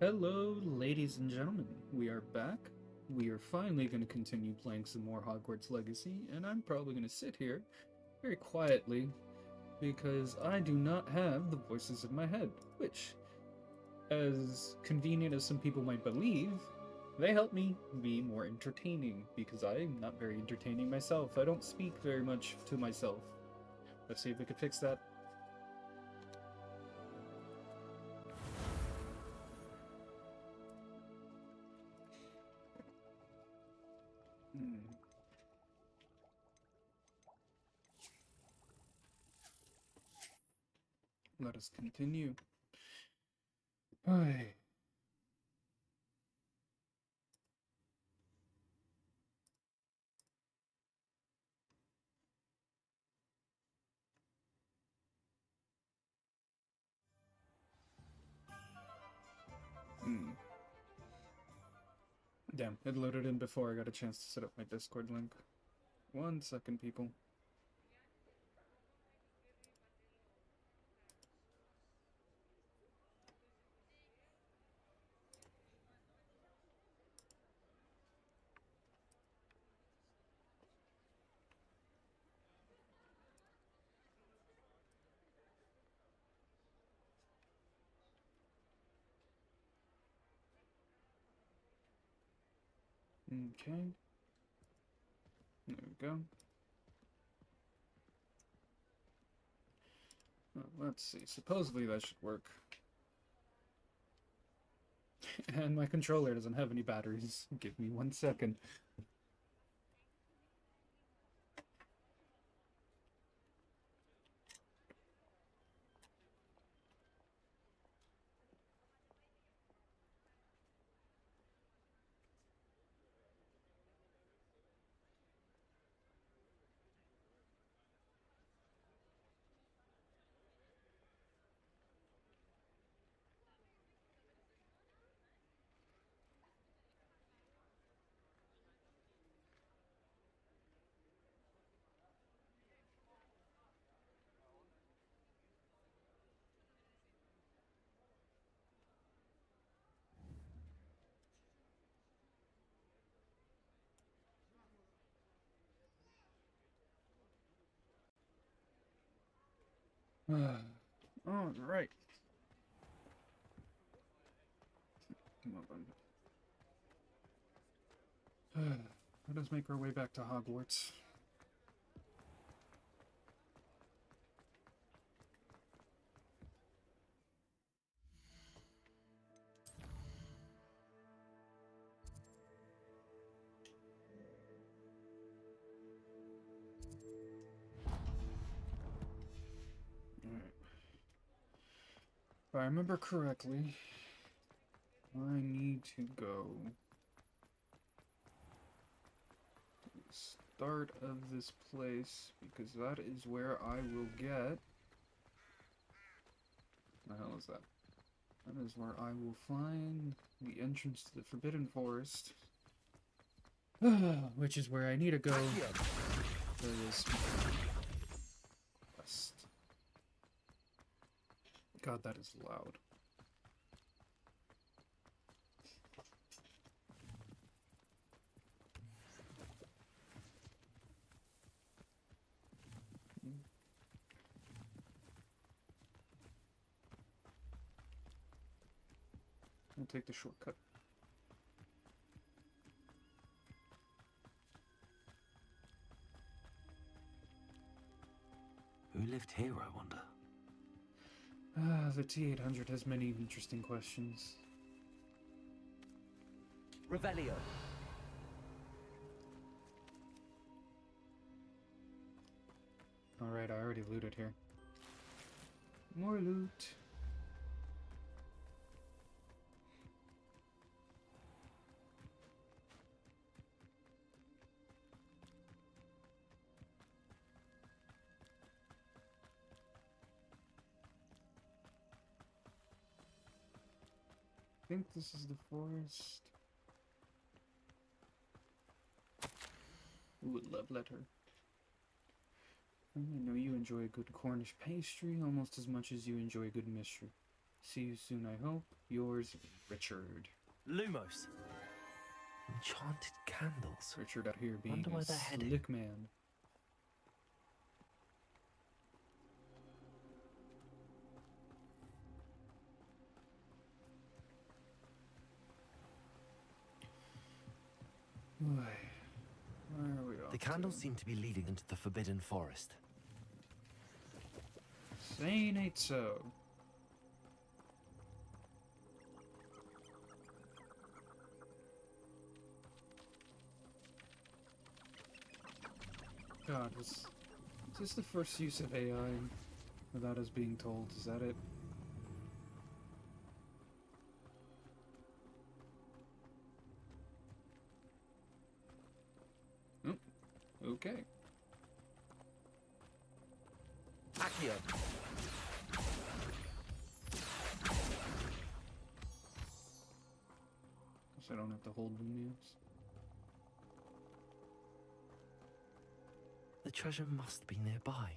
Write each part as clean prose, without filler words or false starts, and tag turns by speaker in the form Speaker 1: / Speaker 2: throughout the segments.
Speaker 1: Hello, ladies and gentlemen. We are back. We are finally going to continue playing some more Hogwarts Legacy, and I'm probably going to sit here very quietly because I do not have the voices in my head, which, as convenient as some people might believe, they help me be more entertaining because I'm not very entertaining myself. I don't speak very much to myself. Let's see if we can fix that. Let us continue. Ay. Damn, it loaded in before I got a chance to set up my Discord link. 1 second, people. Okay. There we go. Let's see. Supposedly that should work. And my controller doesn't have any batteries. Give me 1 second. Alright. Let us make our way back to Hogwarts. If I remember correctly, I need to go to the start of this place because that is where I will get. What the hell is that? That is where I will find the entrance to the Forbidden Forest, which is where I need to go for this quest. God, that is loud. I'll take the shortcut.
Speaker 2: Who lived here, I wonder?
Speaker 1: The T-800 has many interesting questions.
Speaker 2: Revelio.
Speaker 1: Alright, I already looted here. More loot. I think this is the forest. Ooh, a love letter. I know you enjoy a good Cornish pastry almost as much as you enjoy a good mystery. See you soon, I hope. Yours, Richard.
Speaker 2: Lumos. Enchanted candles.
Speaker 1: Richard out here being
Speaker 2: Wonder where
Speaker 1: a
Speaker 2: they're headed.
Speaker 1: slick man. Where are we off
Speaker 2: The candles
Speaker 1: to?
Speaker 2: seem to be leading into the Forbidden Forest.
Speaker 1: Saying ain't so. God, is this the first use of AI without us being told? Is that it? Oh, okay.
Speaker 2: Accio.
Speaker 1: Guess I don't have to hold the news.
Speaker 2: The treasure must be nearby.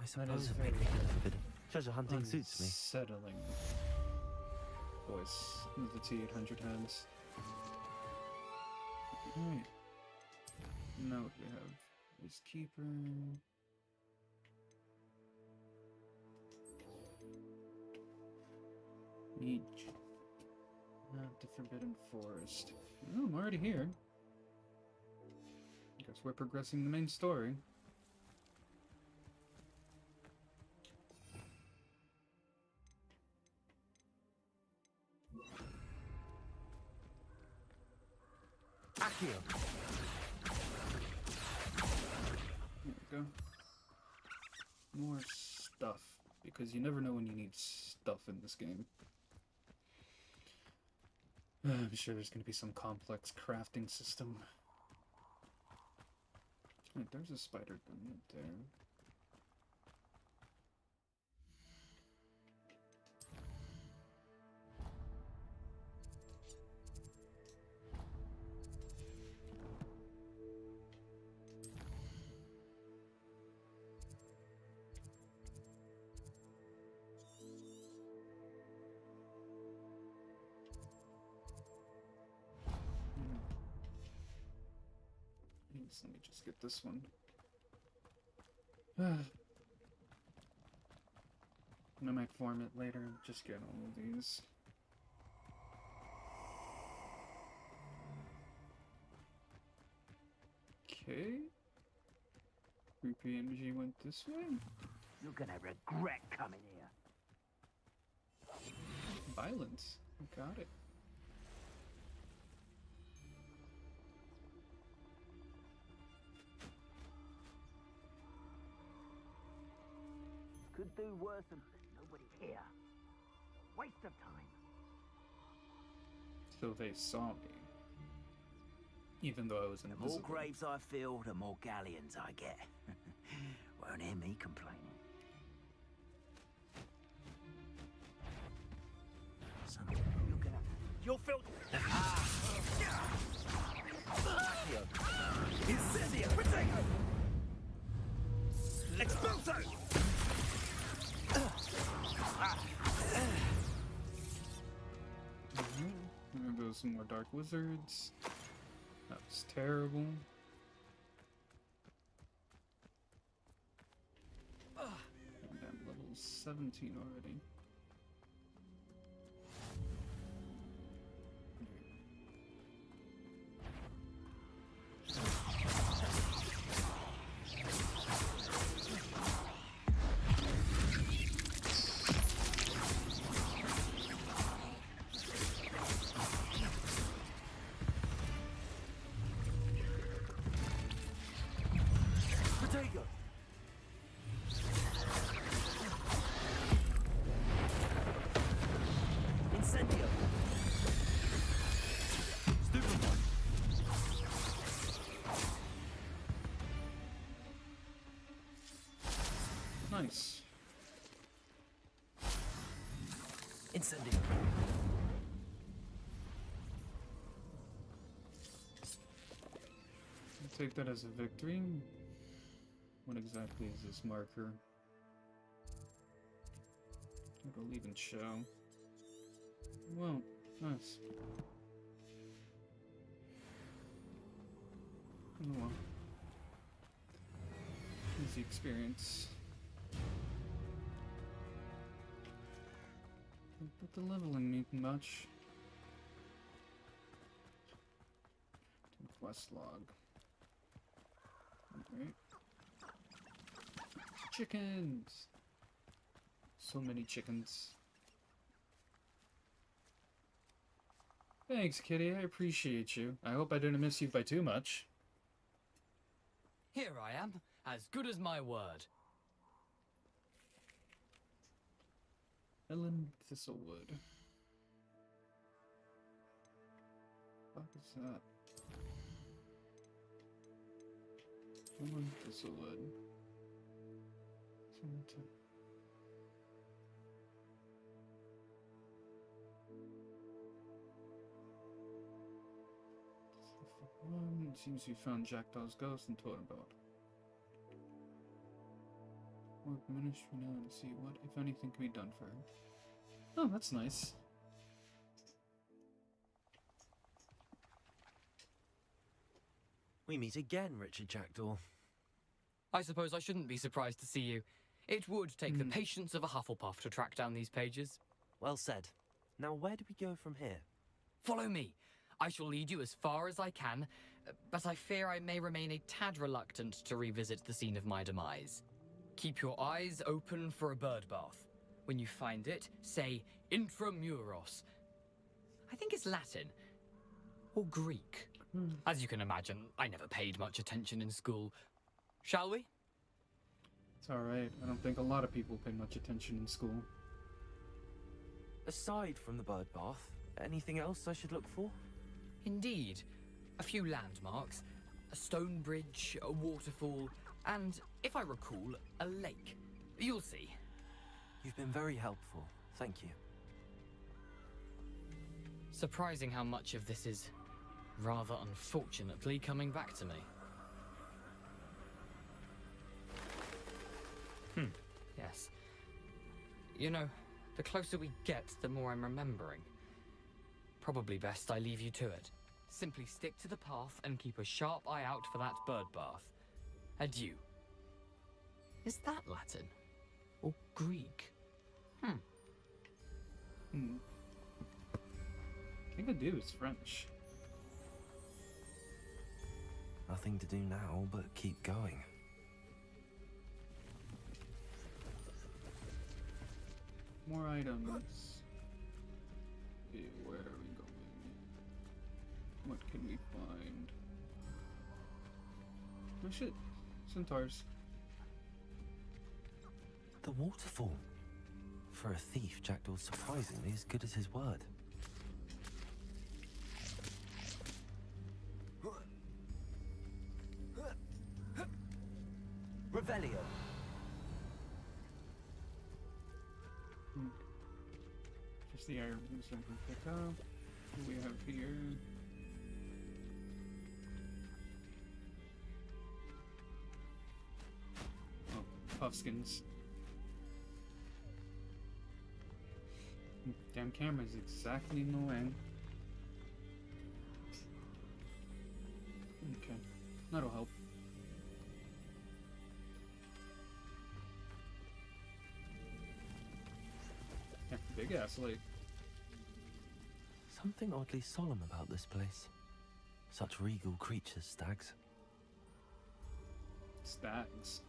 Speaker 2: I suppose a
Speaker 1: very
Speaker 2: picnic in the Forbidden. Treasure hunting suits me.
Speaker 1: Unsettling. Voice of the T-800 hands. Alright. Now what we have is Keeper. Each. Not the Forbidden Forest. Oh, I'm already here. Guess we're progressing the main story.
Speaker 2: Accio.
Speaker 1: There we go. More stuff, because you never know when you need stuff in this game. I'm sure there's going to be some complex crafting system. Wait, there's a spider gun up there. Let me just get this one. I might form it later, just get all of these. Okay. Creepy energy went this way.
Speaker 3: You're gonna regret coming here.
Speaker 1: Violence. Got it.
Speaker 3: Could do worse than nobody here. Waste of time.
Speaker 1: So they saw me. Even though I was
Speaker 3: The more
Speaker 1: invisible.
Speaker 3: graves I fill, the more galleons I get. Won't hear me complaining. Son, you're gonna... You'll feel...
Speaker 2: Accio.
Speaker 3: Incendio! Protego! Expulso!
Speaker 1: There goes some more dark wizards. That was terrible. And I'm level 17 already.
Speaker 3: Protego! Incendio!
Speaker 2: Stupefy.
Speaker 1: Nice.
Speaker 3: Incendio!
Speaker 1: I'll take that as a victory. What exactly is this marker? believe in show. Well, nice. Oh well. Easy experience. But the leveling ain't much. Quest log. Alright. Chickens! So many chickens. Thanks, Kitty. I appreciate you. I hope I didn't miss you by too much.
Speaker 4: Here I am, as good as my word.
Speaker 1: Ellen Thistlewood. What is that? Ellen Thistlewood. It seems you found Jackdaw's ghost and told him about. Work ministry now to see what, if anything, can be done for her. Oh, that's nice.
Speaker 2: We meet again, Richard Jackdaw.
Speaker 4: I suppose I shouldn't be surprised to see you. It would take the patience of a Hufflepuff to track down these pages.
Speaker 2: Well said. Now, where do we go from here?
Speaker 4: Follow me. I shall lead you as far as I can, but I fear I may remain a tad reluctant to revisit the scene of my demise. Keep your eyes open for a bird bath. When you find it, say intramuros. I think it's Latin. Or Greek. As you can imagine, I never paid much attention in school. Shall we?
Speaker 1: It's alright. I don't think a lot of people pay much attention in school.
Speaker 2: Aside from the bird bath, anything else I should look for?
Speaker 4: Indeed. A few landmarks, a stone bridge, a waterfall, and, if I recall, a lake. You'll see.
Speaker 2: You've been very helpful. Thank you.
Speaker 4: Surprising how much of this is, rather unfortunately, coming back to me. Yes. You know, the closer we get, the more I'm remembering. Probably best I leave you to it. Simply stick to the path and keep a sharp eye out for that bird bath. Adieu. Is that Latin? Or Greek?
Speaker 1: I think Adieu is French.
Speaker 2: Nothing to do now but keep going.
Speaker 1: More items. Okay, where are we going? What can we find? Oh shit. Centaurs.
Speaker 2: The waterfall. For a thief, Jackdaw's surprisingly as good as his word. Revelio.
Speaker 1: Just the items I can pick up. What do we have here? Oh, puffskins. Damn camera's exactly in the way. Okay, that'll help. Yeah, big ass lake.
Speaker 2: Something oddly solemn about this place. Such regal creatures, stags.
Speaker 1: Stags.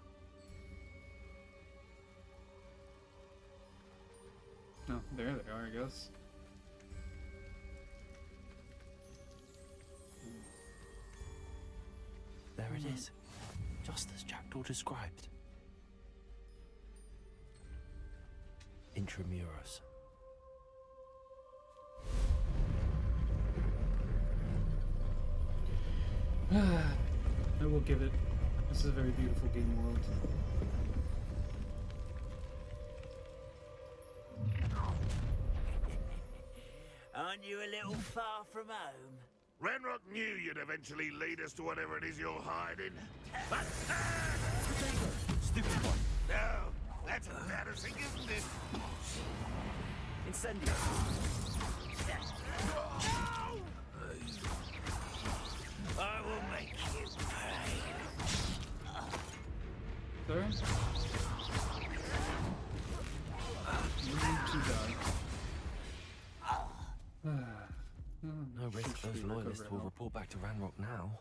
Speaker 1: Oh, there they are, I guess.
Speaker 2: There it is. Just as Jackdaw described. Intramuros.
Speaker 1: I will give it. This is a very beautiful game world.
Speaker 3: Aren't you a little far from home?
Speaker 5: Ranrock knew you'd eventually lead us to whatever it is you're hiding.
Speaker 2: Stupid one.
Speaker 5: No, that's embarrassing, isn't it?
Speaker 3: Incendio! I will make you pay.
Speaker 1: Sir? You need to die.
Speaker 2: No risk
Speaker 1: Should
Speaker 2: those
Speaker 1: we
Speaker 2: loyalists
Speaker 1: recover
Speaker 2: will
Speaker 1: health?
Speaker 2: report back to Ranrock now.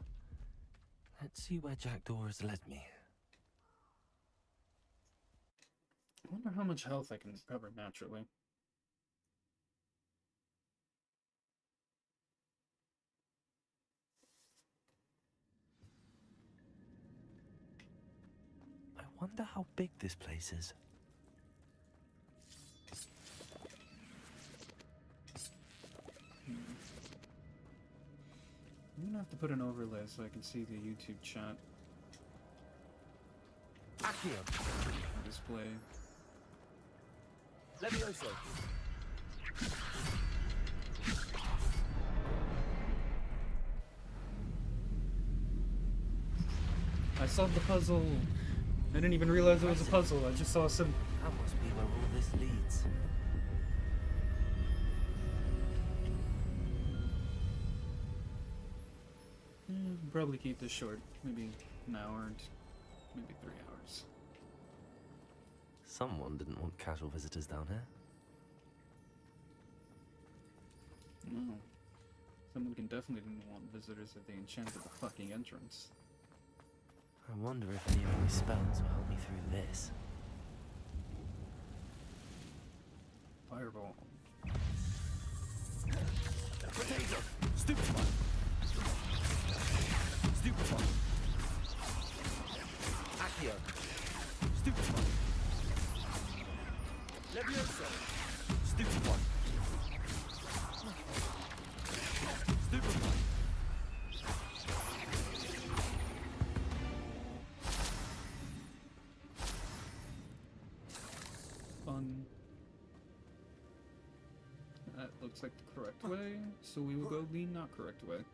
Speaker 2: Let's see where Jackdaw has led me.
Speaker 1: I wonder how much health I can recover naturally.
Speaker 2: I wonder how big this place is.
Speaker 1: I'm gonna have to put an overlay so I can see the YouTube chat
Speaker 2: Accio!
Speaker 1: display.
Speaker 2: Levioso!
Speaker 1: I solved the puzzle! I didn't even realize it was a puzzle, I just saw some...
Speaker 2: That must be where all this leads.
Speaker 1: Probably keep this short. Maybe an hour and maybe 3 hours.
Speaker 2: Someone didn't want casual visitors down here.
Speaker 1: No. Someone can definitely didn't want visitors if they enchanted the fucking entrance.
Speaker 2: I wonder if any of my spells will help me through this.
Speaker 1: Fireball.
Speaker 3: Potato! Stupefy! Stupefy! Accio! Stupefy! Levioso! Stupefy! Stupefy!
Speaker 1: Fun. That looks like the correct way, so we will go the not correct way.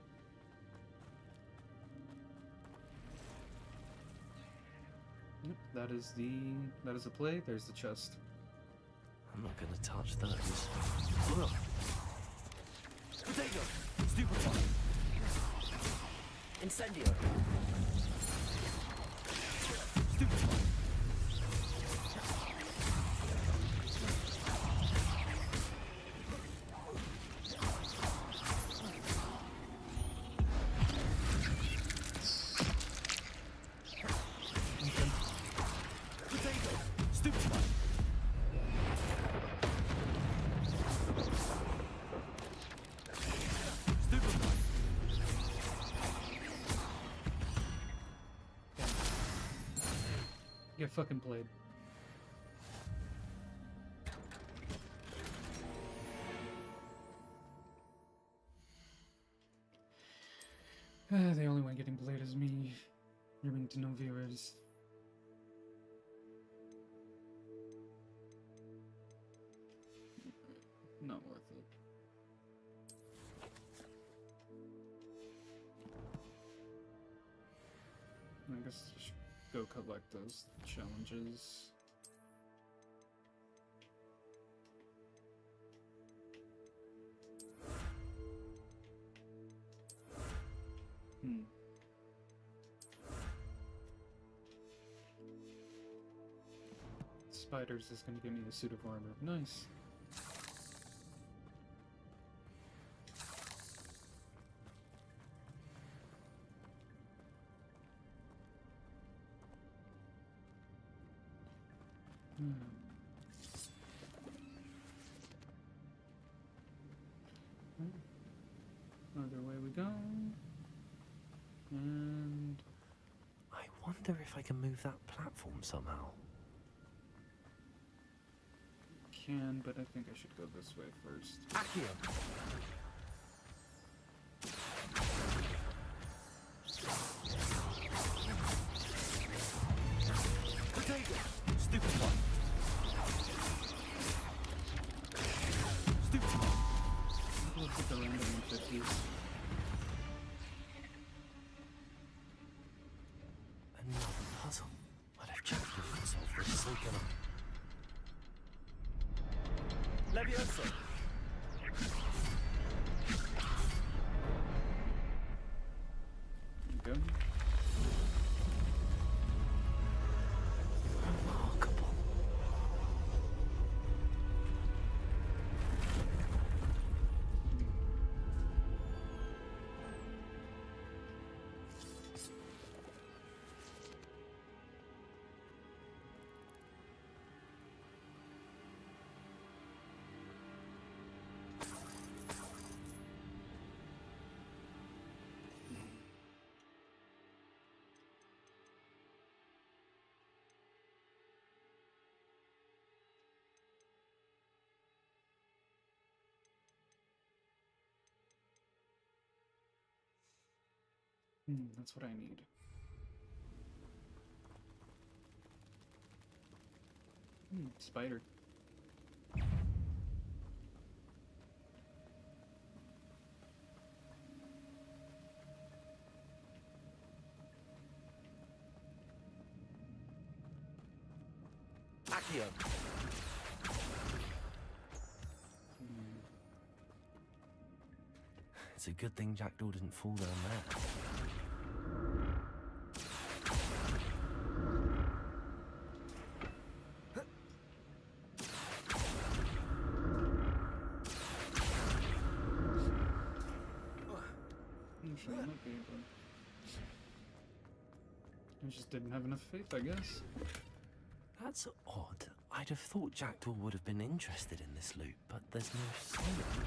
Speaker 1: Yep, that is the play, there's the chest.
Speaker 2: I'm not gonna touch those.
Speaker 3: Potato! Stupefy! Incendio! Stupefy! Potato! Stupefy! Stupefy!
Speaker 1: Get fucking played. The only one getting played is me. Giving to no viewers. Not worth it. I guess I should go collect those challenges. Spiders is gonna give me the suit of armor. Nice. Other way we go. And
Speaker 2: I wonder if I can move that platform somehow.
Speaker 1: can, but I think I should go this way first.
Speaker 3: Accio! Potato! Stupid one! Stupid one!
Speaker 1: Look at the random 150s.
Speaker 2: Another puzzle. Well, if Jack can solve this, so can I. Levioso!
Speaker 1: There we go.
Speaker 2: Remarkable.
Speaker 1: That's what I need. Spider.
Speaker 2: Accio! It's a good thing Jackdaw didn't fall down there.
Speaker 1: Actually, I might be able. I just didn't have enough faith, I guess.
Speaker 2: That's odd. I'd have thought Jackdaw would have been interested in this loot, but there's no sign of him.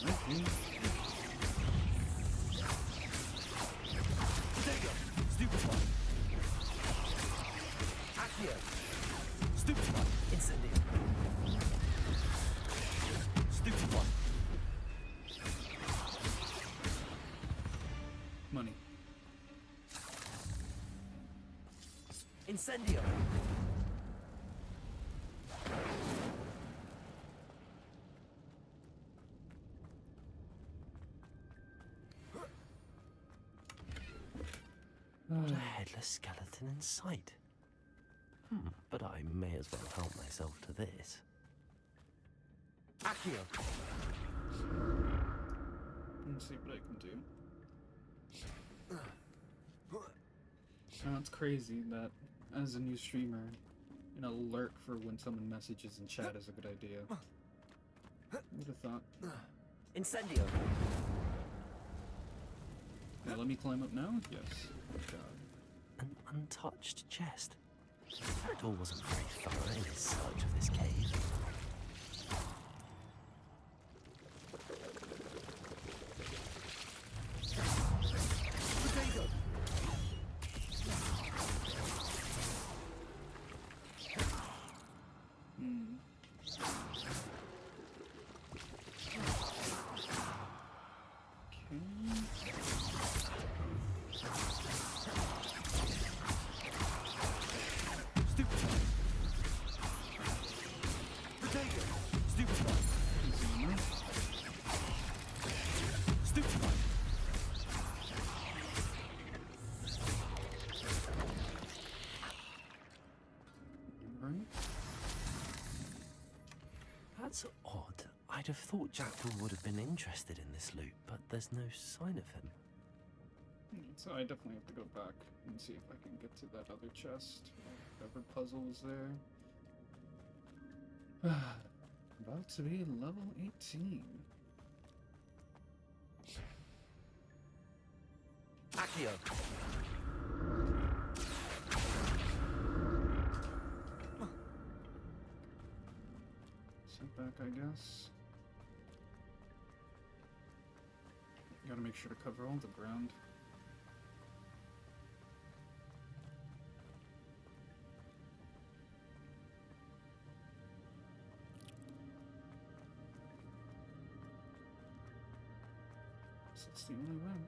Speaker 1: Okay.
Speaker 2: Stupid one! Accio! Stupid one! Incendio! Stupid one!
Speaker 1: Money.
Speaker 2: Incendio! What a headless skeleton in sight. But I may as well help myself to this. Accio!
Speaker 1: Let's see what I can do. Now it's crazy that, as a new streamer, an alert for when someone messages in chat is a good idea. Would have thought.
Speaker 2: Incendio!
Speaker 1: Yeah, let me climb up now? Yes. God.
Speaker 2: An untouched chest. Jackdaw wasn't very thorough in his search of this cave. Potato! That's odd. I'd have thought Jackdaw would have been interested in this loot, but there's no sign of him.
Speaker 1: So I definitely have to go back and see if I can get to that other chest. Whatever puzzle was there. About to be level 18.
Speaker 2: Accio!
Speaker 1: Sit back, I guess. Gotta make sure to cover all the ground. That's the only way.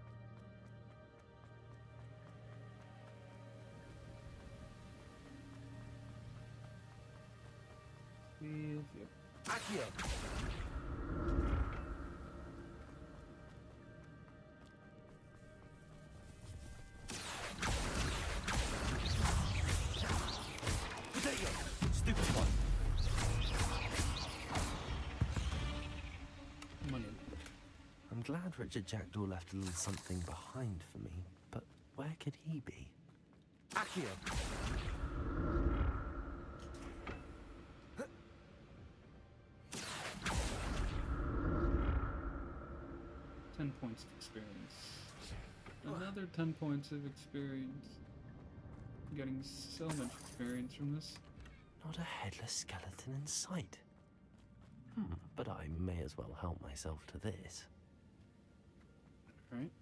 Speaker 1: With you.
Speaker 2: Accio! glad Richard Jackdaw left a little something behind for me, but where could he be? Accio!
Speaker 1: 10 points of experience. Another 10 points of experience. I'm getting so much experience from this.
Speaker 2: Not a headless skeleton in sight. But I may as well help myself to this.
Speaker 1: Right?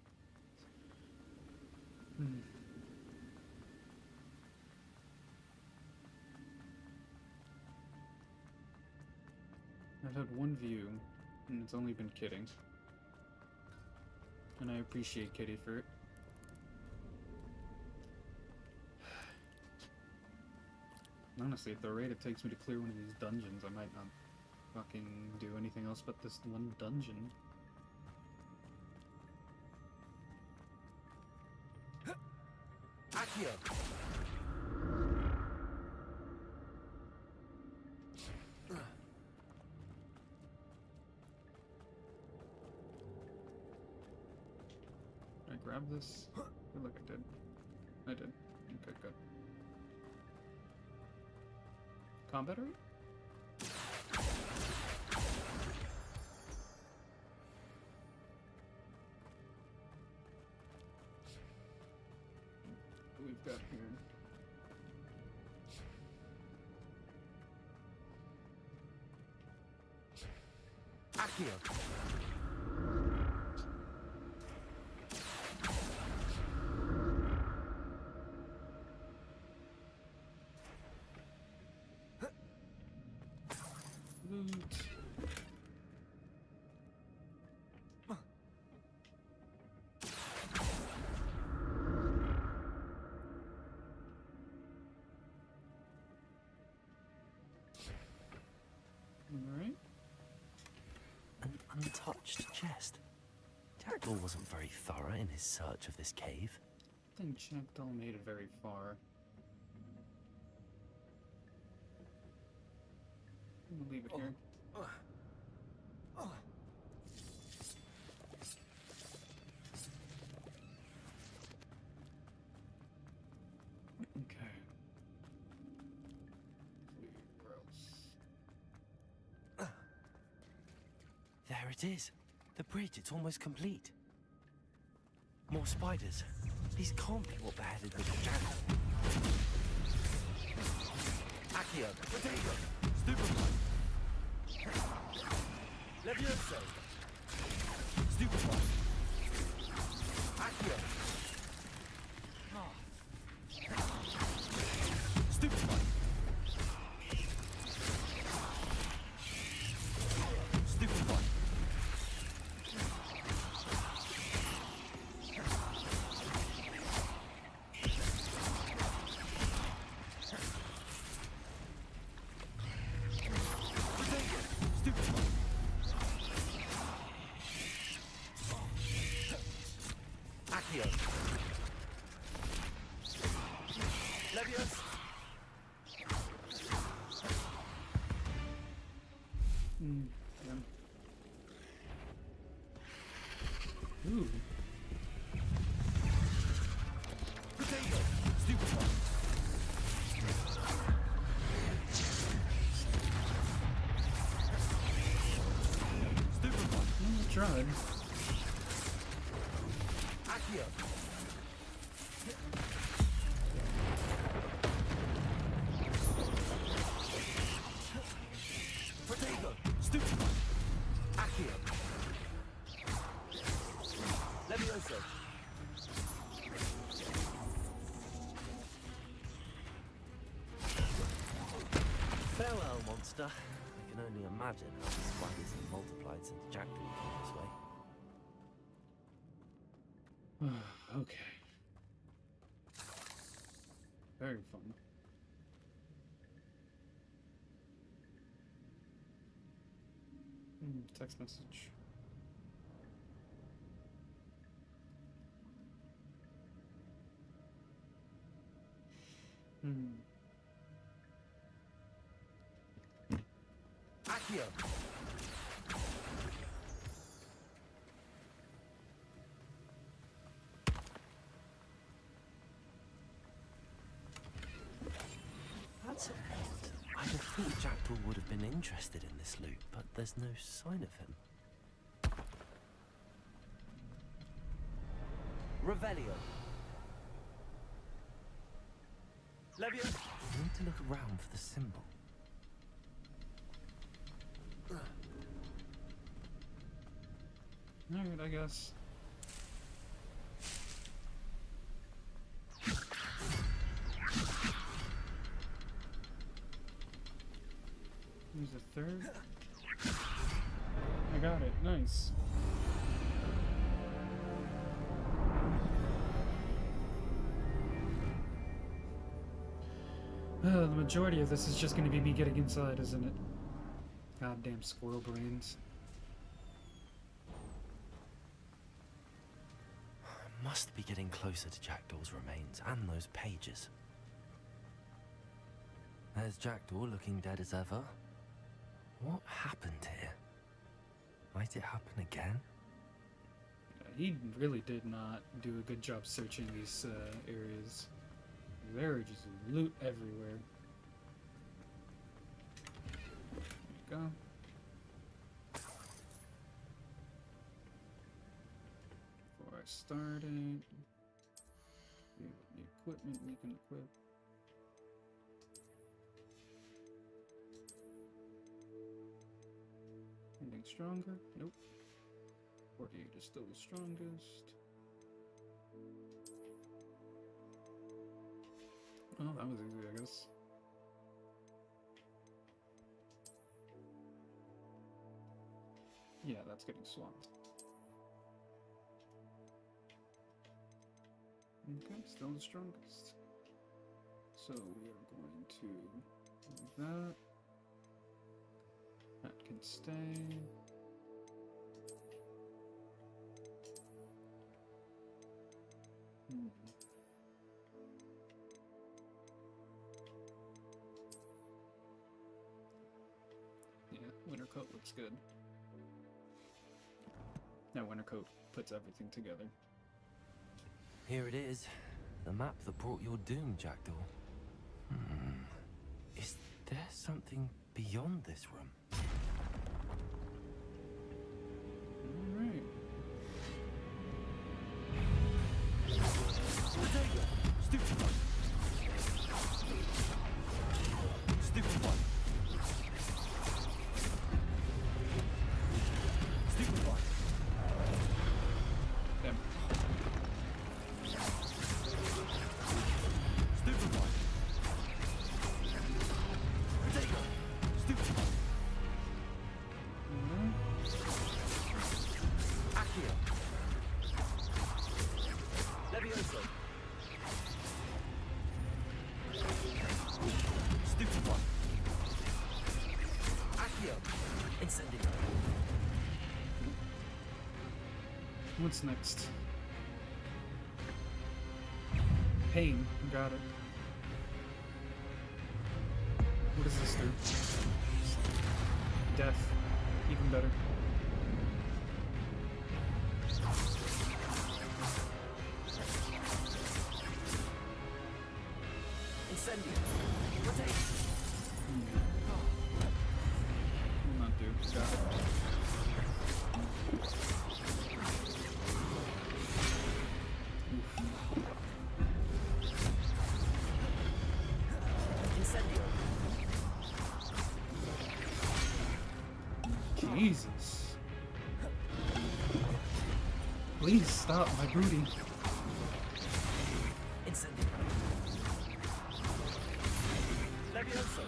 Speaker 1: I've had one view, and it's only been Kitty. And I appreciate Kitty for it. Honestly, at the rate it takes me to clear one of these dungeons, I might not fucking do anything else but this one dungeon.
Speaker 2: Accio!
Speaker 1: Did I grab this? I feel like I did. I did. Okay, good. Combat rate? What we've got here.
Speaker 2: Accio!
Speaker 1: Loot. Alright.
Speaker 2: An untouched chest. Jackdaw wasn't very thorough in his search of this cave.
Speaker 1: I think Jackdaw made it very far. I'm gonna leave it here. Okay. Where else?
Speaker 2: There it is. The bridge, it's almost complete. More spiders. These can't be what beheaded Richard Jackdaw. Accio! Potato! Stupefy! Levioso! Stupefy! Accio! Stupefy! Stupefy! Accio! Levios!
Speaker 1: Yeah. Ooh.
Speaker 2: Potato! Stupefy! Stupefy!
Speaker 1: I tried.
Speaker 2: Accio! Potato! Stupefy! Accio! Levioso! Farewell, monster. I can only imagine how the spiders have multiplied since Jackdaw came this way.
Speaker 1: Okay. Very fun. Text message.
Speaker 2: Accio! That's odd. I'd have thought Jackdaw would have been interested in this loot, but there's no sign of him. Revelio. Levio. I need to look around for the symbol.
Speaker 1: Alright, I guess. There's a third. I got it. Nice. The majority of this is just going to be me getting inside, isn't it? Goddamn squirrel brains.
Speaker 2: Must be getting closer to Jackdaw's remains and those pages. There's Jackdaw looking dead as ever. What happened here? Might it happen again?
Speaker 1: He really did not do a good job searching these areas. There are just loot everywhere. There we go. Before I started, see what new equipment we can equip. Anything stronger? Nope. 48 is still the strongest. Oh, that was easy, I guess. Yeah, that's getting swamped. Okay, still the strongest. So we are going to move that. That can stay. Yeah, winter coat looks good. That winter coat puts everything together.
Speaker 2: Here it is. The map that brought your doom, Jackdaw. Is there something beyond this room?
Speaker 1: Alright.
Speaker 2: Stupid one. Stupid one. Stupid one.
Speaker 1: Damn.
Speaker 2: Stupid one. Potato. Stupid one. Accio. Levioso. Stupid one. Accio. Incendio.
Speaker 1: What's next? Pain. Got it. What does this do? Death. Even better.
Speaker 2: Incendio. Rotate.
Speaker 1: Will not do. Got it.
Speaker 2: Incendio.
Speaker 1: Jesus. Please stop my brooding.
Speaker 2: Incendio. Levioso.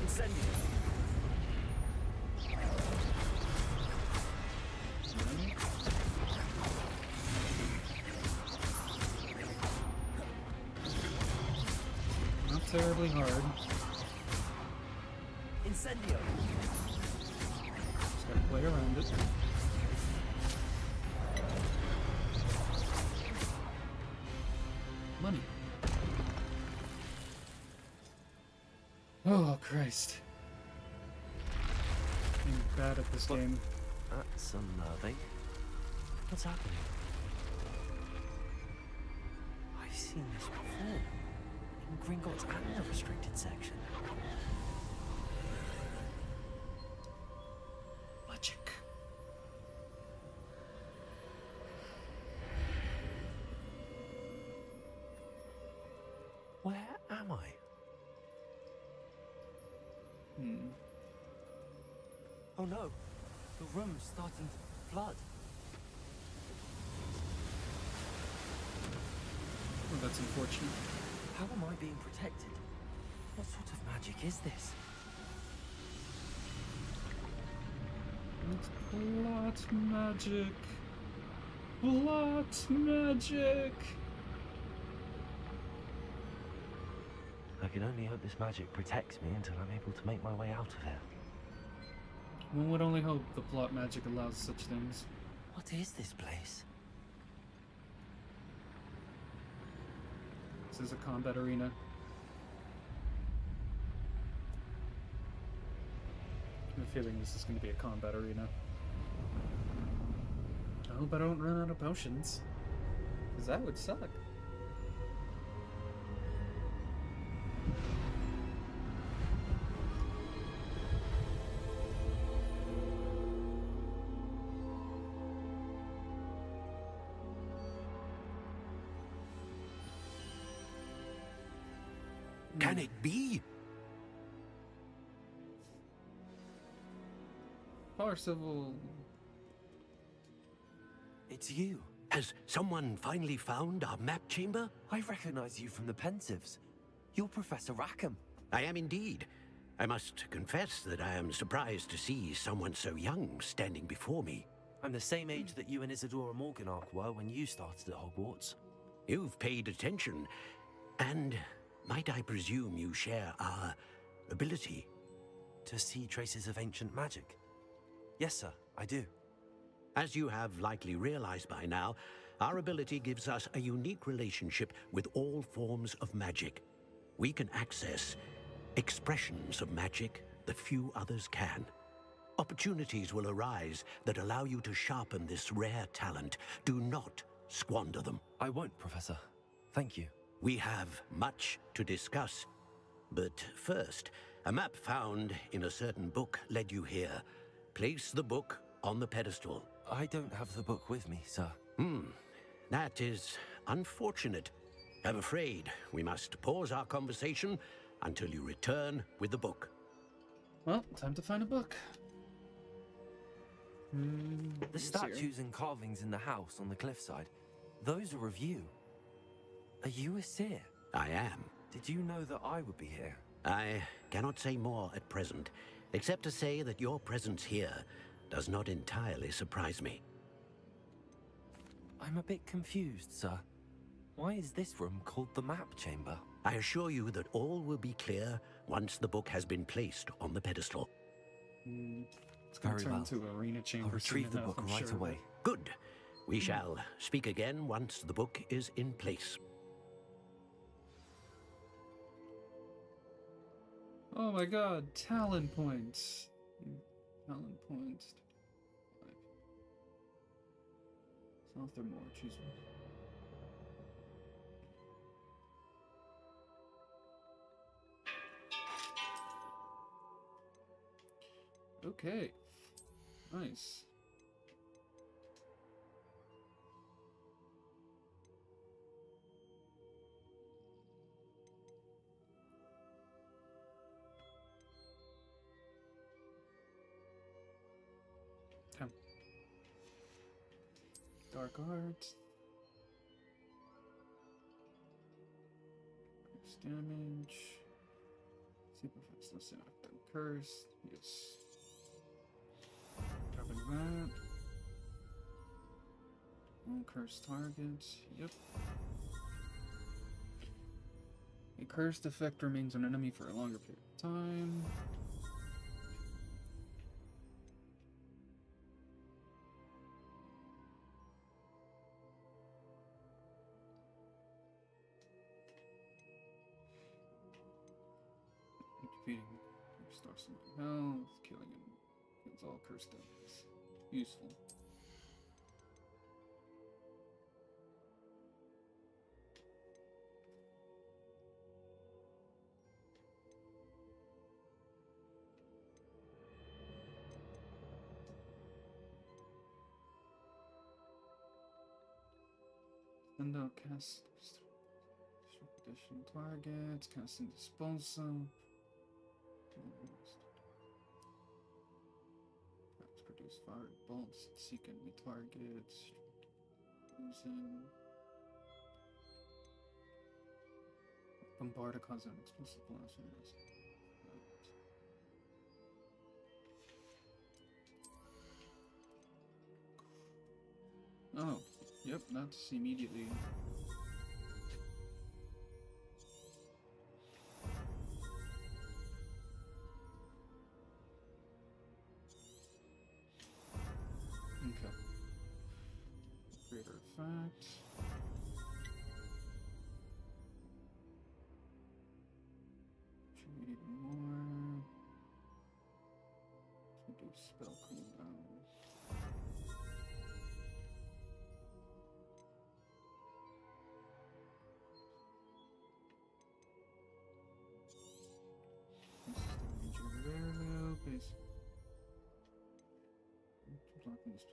Speaker 2: Incendio.
Speaker 1: Not terribly hard.
Speaker 2: Incendio.
Speaker 1: Just gotta play around it. Money. Oh, Christ. I'm bad at this game.
Speaker 2: That's unnerving. What's happening? seen this before. In Gringotts and the restricted section.
Speaker 1: Magic.
Speaker 2: Where am I? Oh no, the room's starting to flood.
Speaker 1: Oh, that's unfortunate.
Speaker 2: How am I being protected? What sort of magic is this?
Speaker 1: It's blot magic. Blot magic.
Speaker 2: I can only hope this magic protects me until I'm able to make my way out of here.
Speaker 1: One would only hope the plot magic allows such things.
Speaker 2: What is this place?
Speaker 1: This is a combat arena. I have a feeling this is going to be a combat arena. I hope I don't run out of potions. Because that would suck.
Speaker 3: Can it be?
Speaker 1: Parsival.
Speaker 2: It's you.
Speaker 3: Has someone finally found our map chamber?
Speaker 2: I recognize you from the Pensives. You're Professor Rackham.
Speaker 3: I am indeed. I must confess that I am surprised to see someone so young standing before me.
Speaker 2: I'm the same age that you and Isadora Morganach were when you started at Hogwarts.
Speaker 3: You've paid attention, and might I presume you share our ability?
Speaker 2: To see traces of ancient magic? Yes, sir, I do.
Speaker 3: As you have likely realized by now, our ability gives us a unique relationship with all forms of magic. We can access expressions of magic that few others can. Opportunities will arise that allow you to sharpen this rare talent. Do not squander them.
Speaker 2: I won't, Professor. Thank you.
Speaker 3: We have much to discuss. But first, a map found in a certain book led you here. Place the book on the pedestal.
Speaker 2: I don't have the book with me, sir.
Speaker 3: That is unfortunate. I'm afraid we must pause our conversation until you return with the book.
Speaker 1: Well, time to find a book.
Speaker 2: The
Speaker 1: Let's see here.
Speaker 2: statues and carvings in the house on the cliffside, those are of you. Are you a seer?
Speaker 3: I am.
Speaker 2: Did you know that I would be here?
Speaker 3: I cannot say more at present, except to say that your presence here does not entirely surprise me.
Speaker 2: I'm a bit confused, sir. Why is this room called the map chamber?
Speaker 3: I assure you that all will be clear once the book has been placed on the pedestal.
Speaker 1: It's going to
Speaker 2: Very
Speaker 1: turn
Speaker 2: well.
Speaker 1: into arena chamber.
Speaker 2: I'll retrieve
Speaker 1: soon
Speaker 2: the
Speaker 1: enough,
Speaker 2: book
Speaker 1: I'm
Speaker 2: right
Speaker 1: sure.
Speaker 2: away.
Speaker 3: Good. We shall speak again once the book is in place.
Speaker 1: Oh my god, talent points. Talent points. 5. South or more, choose one. Okay. Nice. Come. Dark art. Curse damage. Super fast. Let's see if I've done curse. Yes. Dropping that. One curse target. Yep. A cursed effect remains on an enemy for a longer period of time. Defeating restores some health, killing him kills all cursed enemies. Useful. Window cast additional targets, casting disposal. Perhaps produce fire bolts, seek enemy targets. Using bombard to cause an explosive blast. Oh, yep, that's immediately. Okay. Greater effect. Should we need more? Should do spell cooldown. Please. Blocking this.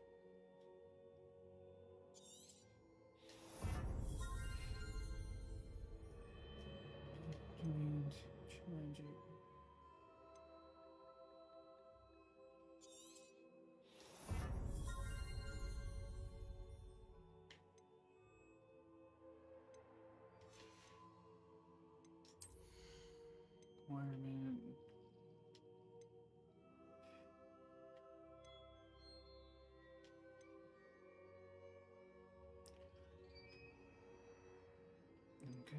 Speaker 1: And change it. Requirement. Okay.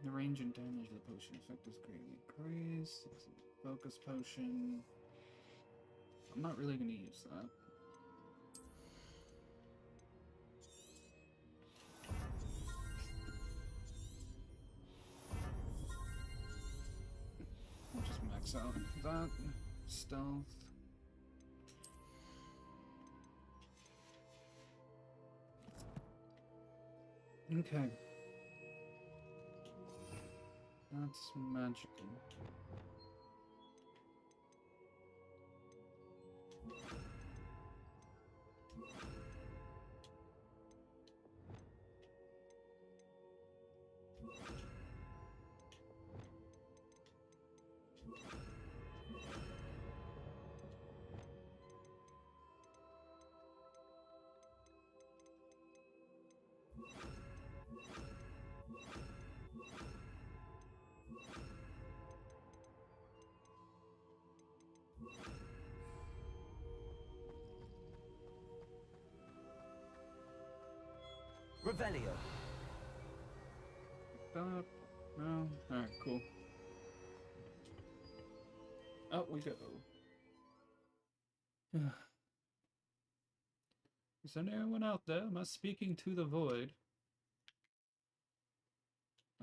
Speaker 1: The range and damage of the potion effect is greatly increased. It's a focus potion. I'm not really going to use that. I'll just max out that. Stealth. Okay. That's magical.
Speaker 2: Revelio.
Speaker 1: That. No. Alright, cool. Out we go. Is there anyone out there? Am I speaking to the void?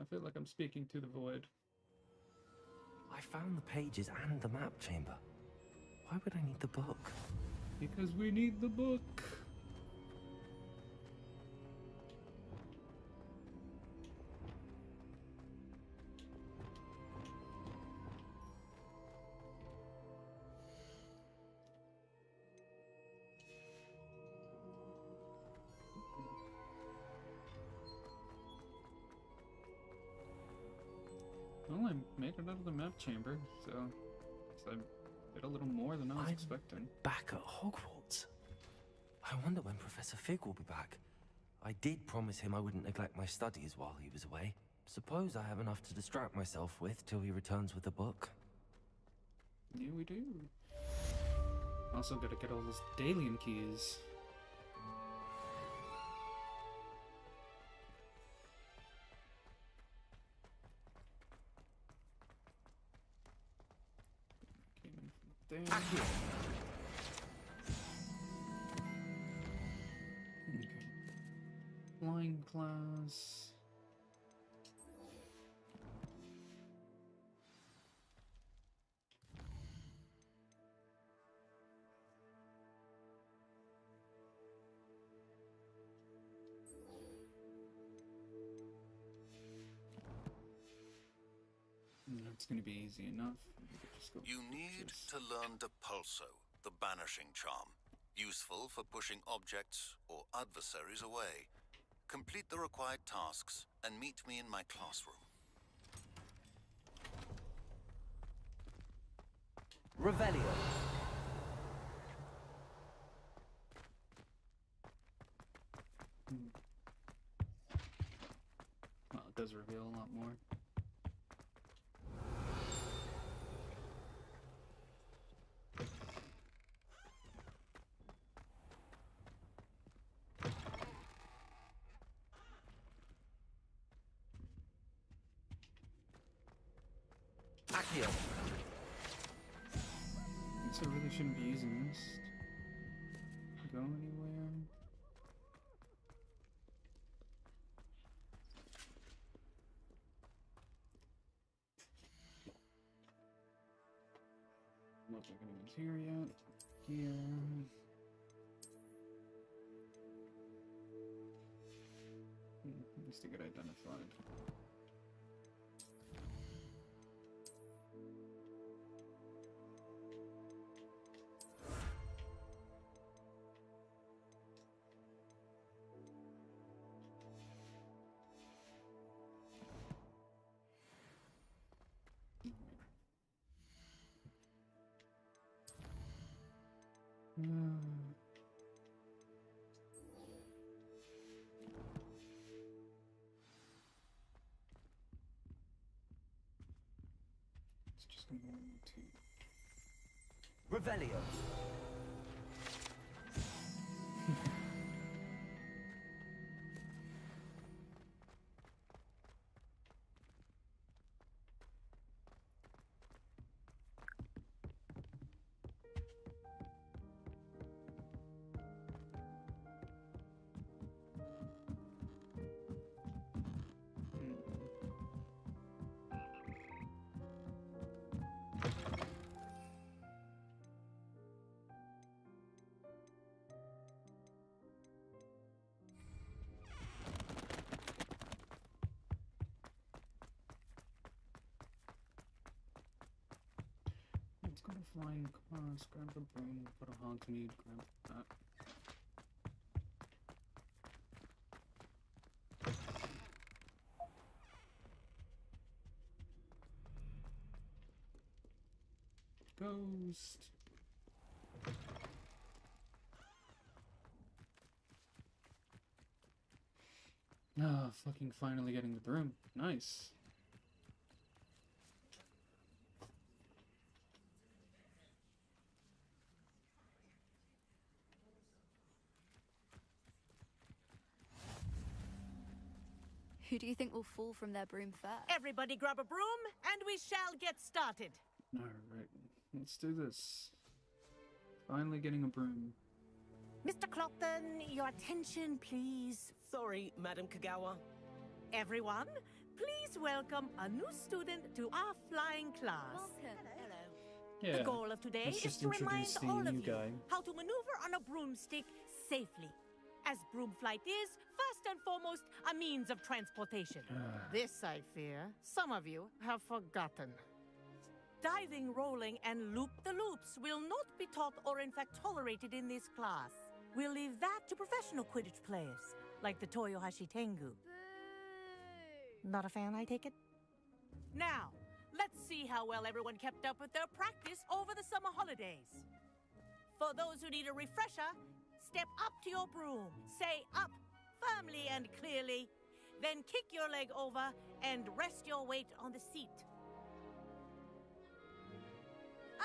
Speaker 1: I feel like I'm speaking to the void.
Speaker 2: I found the pages and the map chamber. Why would I need the book?
Speaker 1: Because we need the book. Well, I made it out of the map chamber, so I did a little more than I was expecting.
Speaker 2: Back at Hogwarts. I wonder when Professor Fig will be back. I did promise him I wouldn't neglect my studies while he was away. Suppose I have enough to distract myself with till he returns with the book.
Speaker 1: Yeah, we do. Also gotta get all those Dalian keys. Came in from there. Okay. Flying class. That's gonna be easy enough. We could just go
Speaker 5: You need
Speaker 1: this.
Speaker 5: to learn Depulso,
Speaker 6: the Banishing Charm, useful for pushing objects or adversaries away. Complete the required tasks and meet me in my classroom.
Speaker 2: Revelio.
Speaker 1: Well, it does reveal a lot more.
Speaker 2: Accio.
Speaker 1: Guess I really shouldn't be using this to go anywhere. Not like anyone's here yet. Here. At least to get identified. It's just gonna go to
Speaker 2: Revelio.
Speaker 1: Let's go to flying cars, grab the broom, put a Hogsmeade, grab that. Ghost. Ah, fucking finally getting the broom. Nice.
Speaker 7: Who do you think will fall from their broom first?
Speaker 8: Everybody grab a broom, and we shall get started.
Speaker 1: Alright, let's do this. Finally getting a broom.
Speaker 8: Mr. Clopton, your attention, please.
Speaker 9: Sorry, Madam Kagawa.
Speaker 8: Everyone, please welcome a new student to our flying class.
Speaker 7: Welcome.
Speaker 1: Yeah,
Speaker 8: The goal of today
Speaker 1: let's
Speaker 8: is
Speaker 1: just
Speaker 8: to remind
Speaker 1: introduce the
Speaker 8: all of
Speaker 1: new
Speaker 8: you
Speaker 1: guy.
Speaker 8: how to maneuver on a broomstick safely, as broom flight is, first and foremost, a means of transportation. This, I fear, some of you have forgotten. Diving, rolling, and loop-the-loops will not be taught or in fact tolerated in this class. We'll leave that to professional Quidditch players, like the Toyohashi Tengu. Not a fan, I take it? Now, let's see how well everyone kept up with their practice over the summer holidays. For those who need a refresher, step up to your broom, say up firmly and clearly, then kick your leg over and rest your weight on the seat.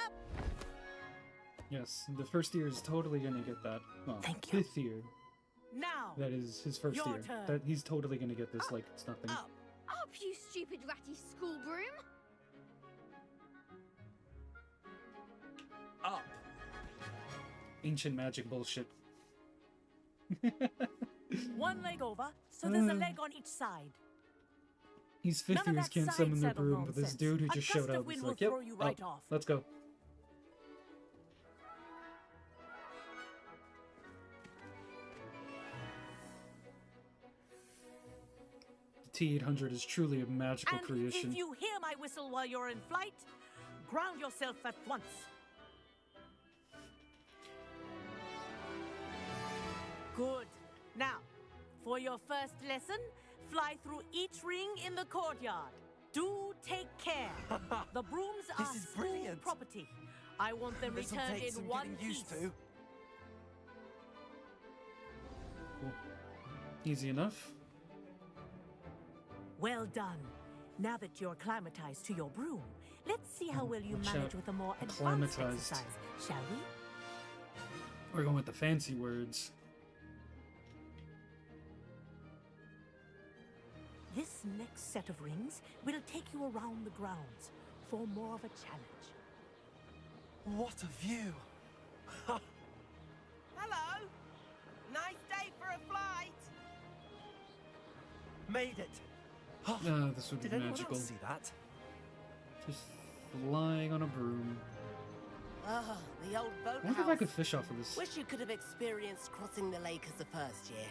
Speaker 8: Up!
Speaker 1: Yes, the first year is totally gonna get that. Well,
Speaker 8: Thank you.
Speaker 1: fifth year.
Speaker 8: Now,
Speaker 1: That is his first
Speaker 8: Your
Speaker 1: year.
Speaker 8: turn.
Speaker 1: That he's totally gonna get this like it's nothing.
Speaker 8: up!
Speaker 7: Up, you stupid ratty school broom!
Speaker 9: Up.
Speaker 1: Ancient magic bullshit.
Speaker 8: One leg over, so there's a leg on each side.
Speaker 1: These fifth
Speaker 8: None of
Speaker 1: years
Speaker 8: that
Speaker 1: can't summon the
Speaker 8: side-saddle
Speaker 1: broom, but this
Speaker 8: nonsense.
Speaker 1: dude who
Speaker 8: A
Speaker 1: just
Speaker 8: gust
Speaker 1: showed
Speaker 8: of
Speaker 1: up
Speaker 8: wind
Speaker 1: is
Speaker 8: will
Speaker 1: like, yep,
Speaker 8: throw you right
Speaker 1: up.
Speaker 8: off.
Speaker 1: Let's go. The T-800 is truly a magical
Speaker 8: And
Speaker 1: creation.
Speaker 8: if you hear my whistle while you're in flight, ground yourself at once. Good. Now, for your first lesson, fly through each ring in the courtyard. Do take care. The brooms
Speaker 2: This
Speaker 8: are
Speaker 2: is
Speaker 8: school
Speaker 2: brilliant.
Speaker 8: property. I want them
Speaker 2: This'll
Speaker 8: returned
Speaker 2: take
Speaker 8: in
Speaker 2: some
Speaker 8: one
Speaker 2: getting used
Speaker 8: piece.
Speaker 2: to.
Speaker 1: Cool. Easy enough.
Speaker 8: Well done. Now that you're acclimatized to your broom, let's see how well you
Speaker 1: Watch
Speaker 8: manage
Speaker 1: out.
Speaker 8: with a more advanced
Speaker 1: Acclimatized.
Speaker 8: exercise, shall we?
Speaker 1: We're going with the fancy words.
Speaker 8: This next set of rings will take you around the grounds for more of a challenge.
Speaker 2: What a view!
Speaker 9: Hello! Nice day for a flight!
Speaker 2: Made it!
Speaker 1: This would be
Speaker 2: Did anyone
Speaker 1: magical.
Speaker 2: else see that?
Speaker 1: Just flying on a broom.
Speaker 9: Ah, the old
Speaker 1: I wonder if I
Speaker 9: boathouse.
Speaker 1: could fish off of this.
Speaker 9: Wish you could have experienced crossing the lake as a first year.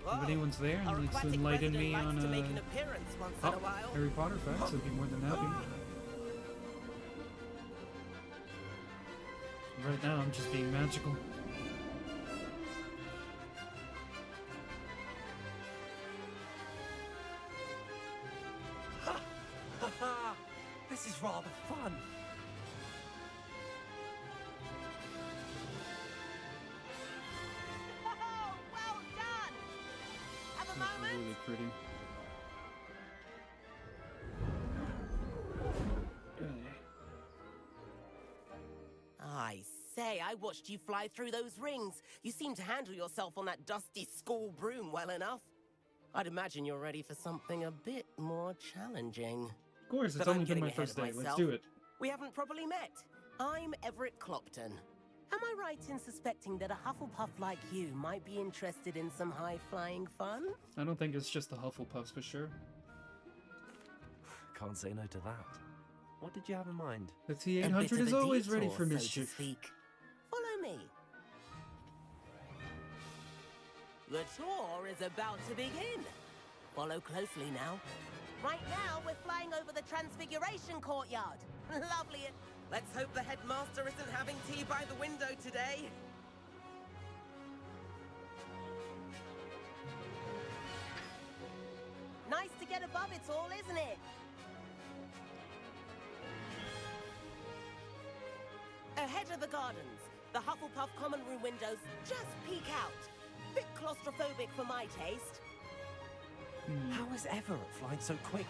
Speaker 1: If anyone's there
Speaker 9: Our
Speaker 1: and needs to
Speaker 9: aquatic
Speaker 1: enlighten
Speaker 9: resident
Speaker 1: me
Speaker 9: likes
Speaker 1: on
Speaker 9: to make an appearance once in a while.
Speaker 1: Harry Potter facts, I'd be more than happy. Right now, I'm just being magical.
Speaker 2: This is rather fun.
Speaker 9: Oh, well done! Have a
Speaker 1: That's
Speaker 9: moment?
Speaker 1: really pretty.
Speaker 9: I say, I watched you fly through those rings. You seem to handle yourself on that dusty school broom well enough. I'd imagine you're ready for something a bit more challenging.
Speaker 1: Of course, it's
Speaker 9: But
Speaker 1: only
Speaker 9: I'm
Speaker 1: been
Speaker 9: getting
Speaker 1: my
Speaker 9: ahead
Speaker 1: first
Speaker 9: of
Speaker 1: day. Let's
Speaker 9: myself.
Speaker 1: do it.
Speaker 9: We haven't properly met. I'm Everett Clopton. Am I right in suspecting that a Hufflepuff like you might be interested in some high-flying fun?
Speaker 1: I don't think it's just the Hufflepuffs for sure.
Speaker 2: Can't say no to that. What did you have in mind?
Speaker 1: The
Speaker 9: A bit
Speaker 1: T800
Speaker 9: of
Speaker 1: is
Speaker 9: a
Speaker 1: always ready
Speaker 9: detour,
Speaker 1: for
Speaker 9: so to
Speaker 1: mischief.
Speaker 9: speak. Follow me. The tour is about to begin. Follow closely now. Right now, we're flying over the Transfiguration Courtyard. Lovely. Let's hope the headmaster isn't having tea by the window today. Nice to get above it all, isn't it? Ahead of the gardens, the Hufflepuff common room windows just peek out. Bit claustrophobic for my taste.
Speaker 2: How is Everett flying so quickly?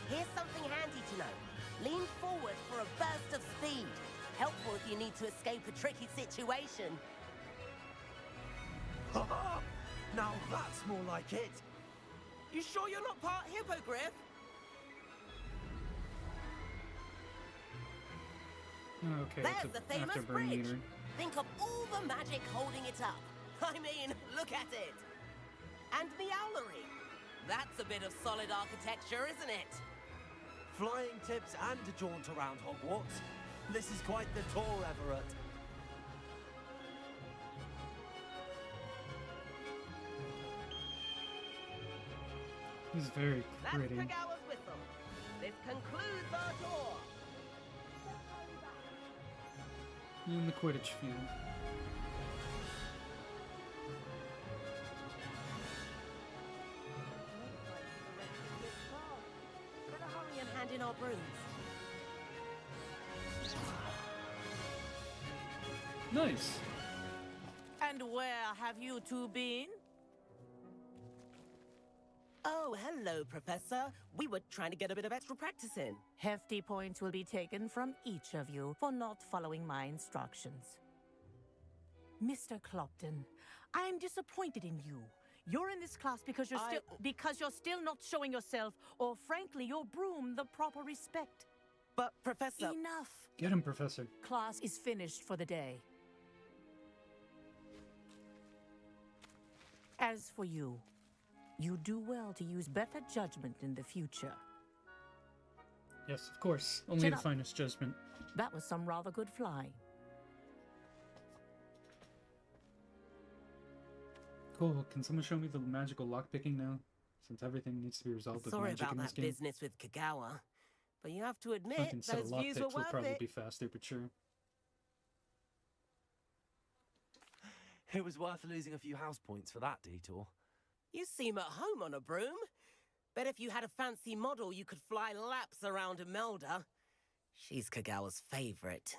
Speaker 9: Here's something handy to know. Lean forward for a burst of speed. Helpful if you need to escape a tricky situation.
Speaker 2: Now that's more like it.
Speaker 9: You sure you're not part hippogriff?
Speaker 1: Okay,
Speaker 9: There's
Speaker 1: it's
Speaker 9: the
Speaker 1: a
Speaker 9: famous
Speaker 1: afterburn
Speaker 9: bridge.
Speaker 1: meter.
Speaker 9: Think of all the magic holding it up. I mean, look at it. And the owlery. That's a bit of solid architecture, isn't it?
Speaker 2: Flying tips and a jaunt around Hogwarts. This is quite the tour, Everett.
Speaker 1: He's very
Speaker 9: That's
Speaker 1: pretty.
Speaker 9: Kagawa's whistle. This concludes our tour.
Speaker 1: In the Quidditch field.
Speaker 9: Better hurry and hand in our brooms.
Speaker 1: Nice.
Speaker 8: And where have you two been?
Speaker 9: Oh, hello, Professor. We were trying to get a bit of extra practice in.
Speaker 8: Hefty points will be taken from each of you for not following my instructions. Mr. Clopton, I'm disappointed in you. You're in this class because you're still not showing yourself, or frankly, your broom the proper respect.
Speaker 9: But, Professor...
Speaker 8: Enough.
Speaker 1: Get him, Professor.
Speaker 8: Class is finished for the day. As for you, you do well to use better judgment in the future.
Speaker 1: Yes, of course. Only
Speaker 8: Chin
Speaker 1: the
Speaker 8: up.
Speaker 1: finest judgment.
Speaker 8: That was some rather good flying.
Speaker 1: Cool. Can someone show me the magical lockpicking now? Since everything needs to be resolved with
Speaker 9: Sorry
Speaker 1: magic
Speaker 9: about
Speaker 1: in this
Speaker 9: that
Speaker 1: game.
Speaker 9: business with Kagawa, but you have to admit
Speaker 1: Fucking set of
Speaker 9: those views were
Speaker 1: lockpicks will
Speaker 9: worth
Speaker 1: probably
Speaker 9: it.
Speaker 1: be faster, but sure.
Speaker 2: It was worth losing a few house points for that detour.
Speaker 9: You seem at home on a broom. Bet if you had a fancy model, you could fly laps around Imelda. She's Kagawa's favorite.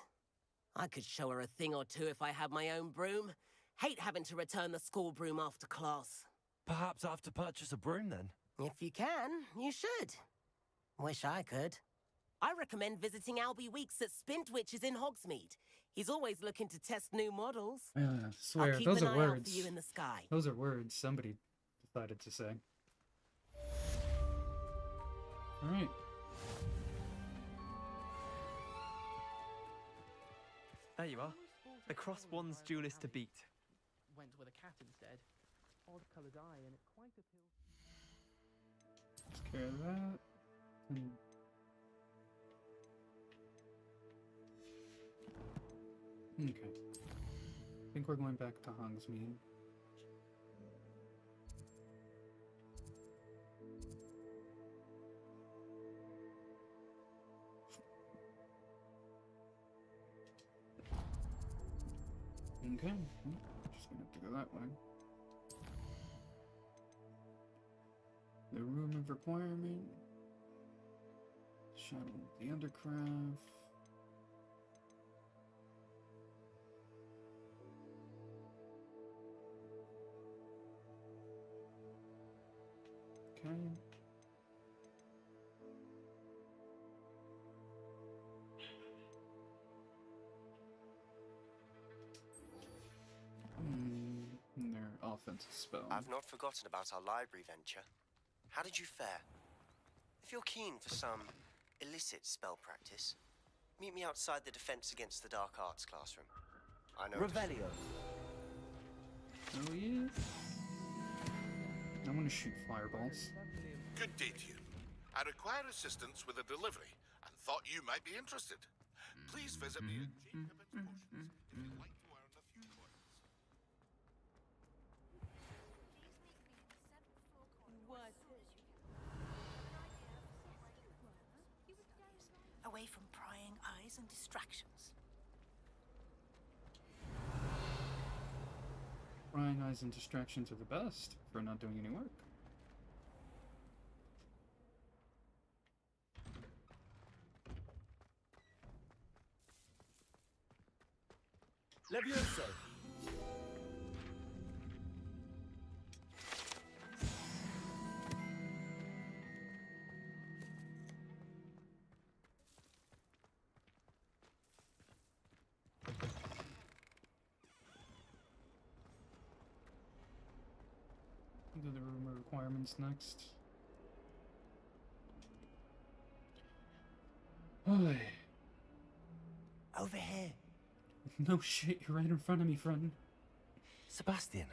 Speaker 9: I could show her a thing or two if I had my own broom. Hate having to return the school broom after class.
Speaker 2: Perhaps I have to purchase a broom then.
Speaker 9: If you can, you should. Wish I could. I recommend visiting Albie Weeks at Spintwitches in Hogsmeade. He's always looking to test new models.
Speaker 1: Swear,
Speaker 9: I'll keep
Speaker 1: those
Speaker 9: an
Speaker 1: are
Speaker 9: eye
Speaker 1: words.
Speaker 9: out for you in the sky.
Speaker 1: Those are words somebody decided to say. Alright.
Speaker 10: There you are. The cross-wands duelist to beat.
Speaker 11: Went with a cat instead. Odd-coloured eye, and it quite appeals.
Speaker 1: Take care of that. Okay. I think we're going back to Hogsmeade. Okay, just gonna have to go that way. The room of requirement. Shadow of the Undercraft. Okay. Their offensive spell.
Speaker 12: I've not forgotten about our library venture. How did you fare? If you're keen for some illicit spell practice, meet me outside the Defense Against the Dark Arts classroom. I know.
Speaker 2: Revelio.
Speaker 1: Oh yeah. I want to shoot fireballs.
Speaker 5: Good day to you. I require assistance with a delivery and thought you might be interested. Please visit me at Jacob's Potions if you'd like to earn a few coins.
Speaker 13: Away from prying eyes and distractions.
Speaker 1: Prying eyes and distractions are the best for not doing any work.
Speaker 2: Levioso.
Speaker 1: Do the room requirements next. Oy.
Speaker 12: Over here.
Speaker 1: No shit, you're right in front of me, friend.
Speaker 2: Sebastian,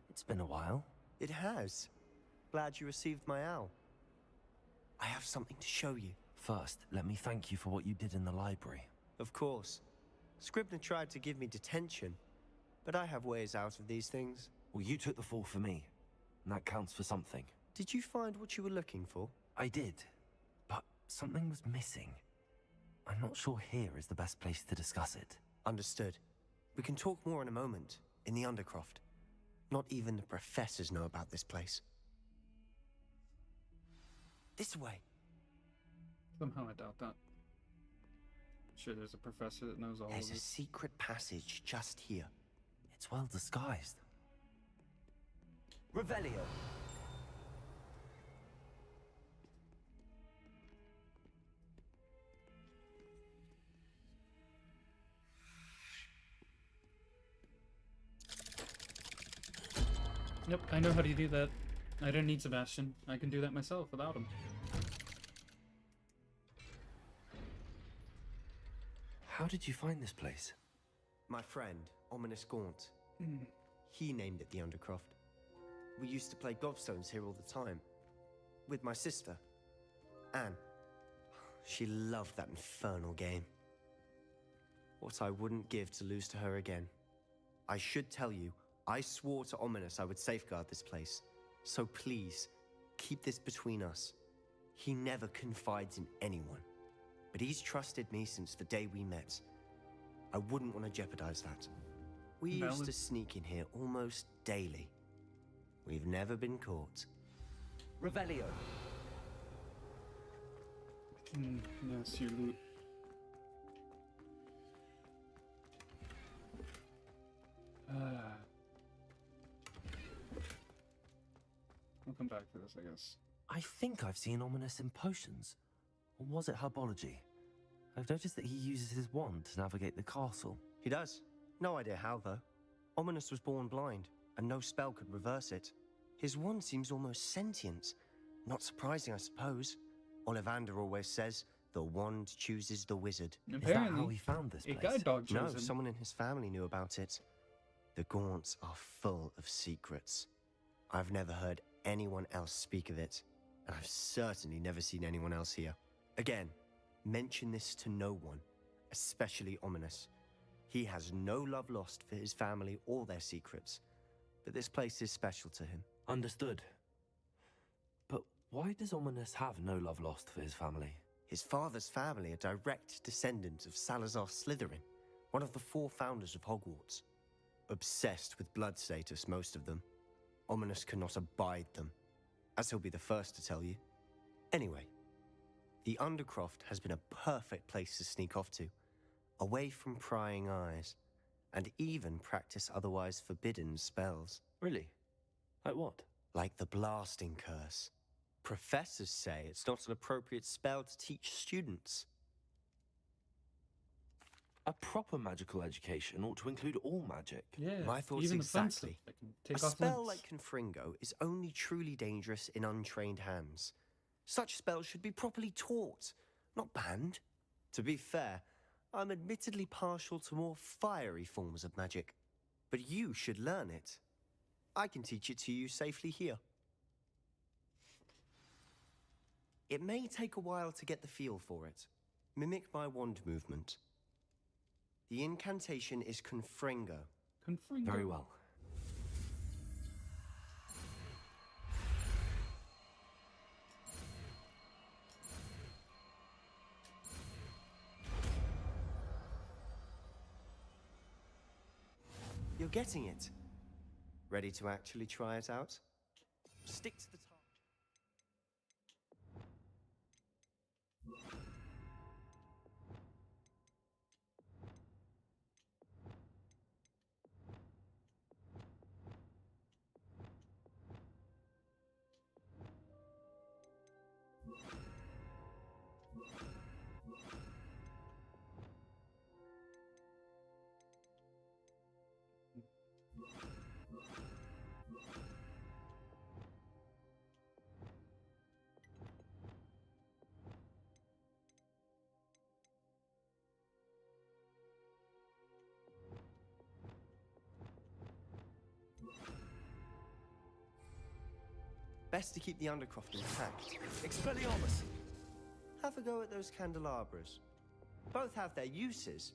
Speaker 2: it's been a while.
Speaker 12: It has. Glad you received my owl. I have something to show you.
Speaker 2: First, let me thank you for what you did in the library.
Speaker 12: Of course. Scribner tried to give me detention, but I have ways out of these things.
Speaker 2: Well, you took the fall for me, and that counts for something.
Speaker 12: Did you find what you were looking for?
Speaker 2: I did, but something was missing. I'm not sure here is the best place to discuss it.
Speaker 12: Understood. We can talk more in a moment, in the Undercroft. Not even the professors know about this place. This way.
Speaker 1: Somehow I doubt that. Sure, there's a professor that knows all
Speaker 12: There's
Speaker 1: of
Speaker 12: a
Speaker 1: this.
Speaker 12: secret passage just here.
Speaker 2: It's well disguised. Revelio.
Speaker 1: Yep, I know how to do that. I don't need Sebastian. I can do that myself without him.
Speaker 2: How did you find this place?
Speaker 12: My friend, Ominous Gaunt. He named it the Undercroft. We used to play gobstones here all the time. With my sister, Anne. She loved that infernal game. What I wouldn't give to lose to her again. I should tell you, I swore to Ominous I would safeguard this place. So please, keep this between us. He never confides in anyone. But he's trusted me since the day we met. I wouldn't want to jeopardize that. We used to sneak in here almost daily. We've never been caught.
Speaker 10: Revelio.
Speaker 1: Yes, your loot. We'll come back to this, I guess.
Speaker 2: I think I've seen Ominous in potions. Or was it herbology? I've noticed that he uses his wand to navigate the castle.
Speaker 12: He does. No idea how, though. Ominous was born blind, and no spell could reverse it. His wand seems almost sentient. Not surprising, I suppose. Ollivander always says, the wand chooses the wizard.
Speaker 1: Apparently,
Speaker 2: is that how he found this place?
Speaker 1: A guide dog chose
Speaker 12: No,
Speaker 1: him.
Speaker 12: someone in his family knew about it. The Gaunts are full of secrets. I've never heard anyone else speak of it, and I've certainly never seen anyone else here. Again, mention this to no one, especially Ominous. He has no love lost for his family or their secrets, but this place is special to him.
Speaker 2: Understood. But why does Ominous have no love lost for his family?
Speaker 12: His father's family are direct descendants of Salazar Slytherin, one of the 4 founders of Hogwarts. Obsessed with blood status, most of them. Ominous cannot abide them, as he'll be the first to tell you. Anyway, the Undercroft has been a perfect place to sneak off to, away from prying eyes, and even practice otherwise forbidden spells.
Speaker 2: Really? Like what?
Speaker 12: Like the Blasting Curse. Professors say it's not an appropriate spell to teach students.
Speaker 2: A proper magical education ought to include all magic.
Speaker 1: Yeah,
Speaker 12: My thoughts
Speaker 1: even
Speaker 12: exactly.
Speaker 1: The fence, take
Speaker 12: A
Speaker 1: off
Speaker 12: spell
Speaker 1: limbs.
Speaker 12: like Confringo is only truly dangerous in untrained hands. Such spells should be properly taught, not banned. To be fair, I'm admittedly partial to more fiery forms of magic, but you should learn it. I can teach it to you safely here. It may take a while to get the feel for it. Mimic my wand movement. The incantation is Confringo.
Speaker 1: Confringo.
Speaker 2: Very well.
Speaker 12: You're getting it. Ready to actually try it out? Stick to the target. Best to keep the Undercroft intact.
Speaker 2: Expelliarmus!
Speaker 12: Have a go at those candelabras. Both have their uses,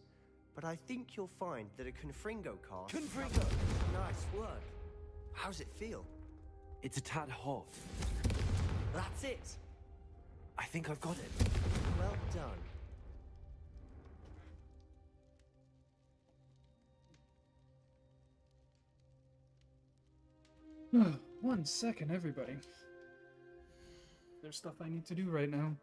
Speaker 12: but I think you'll find that a Confringo cast...
Speaker 2: Confringo!
Speaker 12: Nice work. How's it feel?
Speaker 2: It's a tad hot.
Speaker 12: That's it.
Speaker 2: I think I've got it.
Speaker 12: Well done.
Speaker 1: One second, everybody. There's stuff I need to do right now.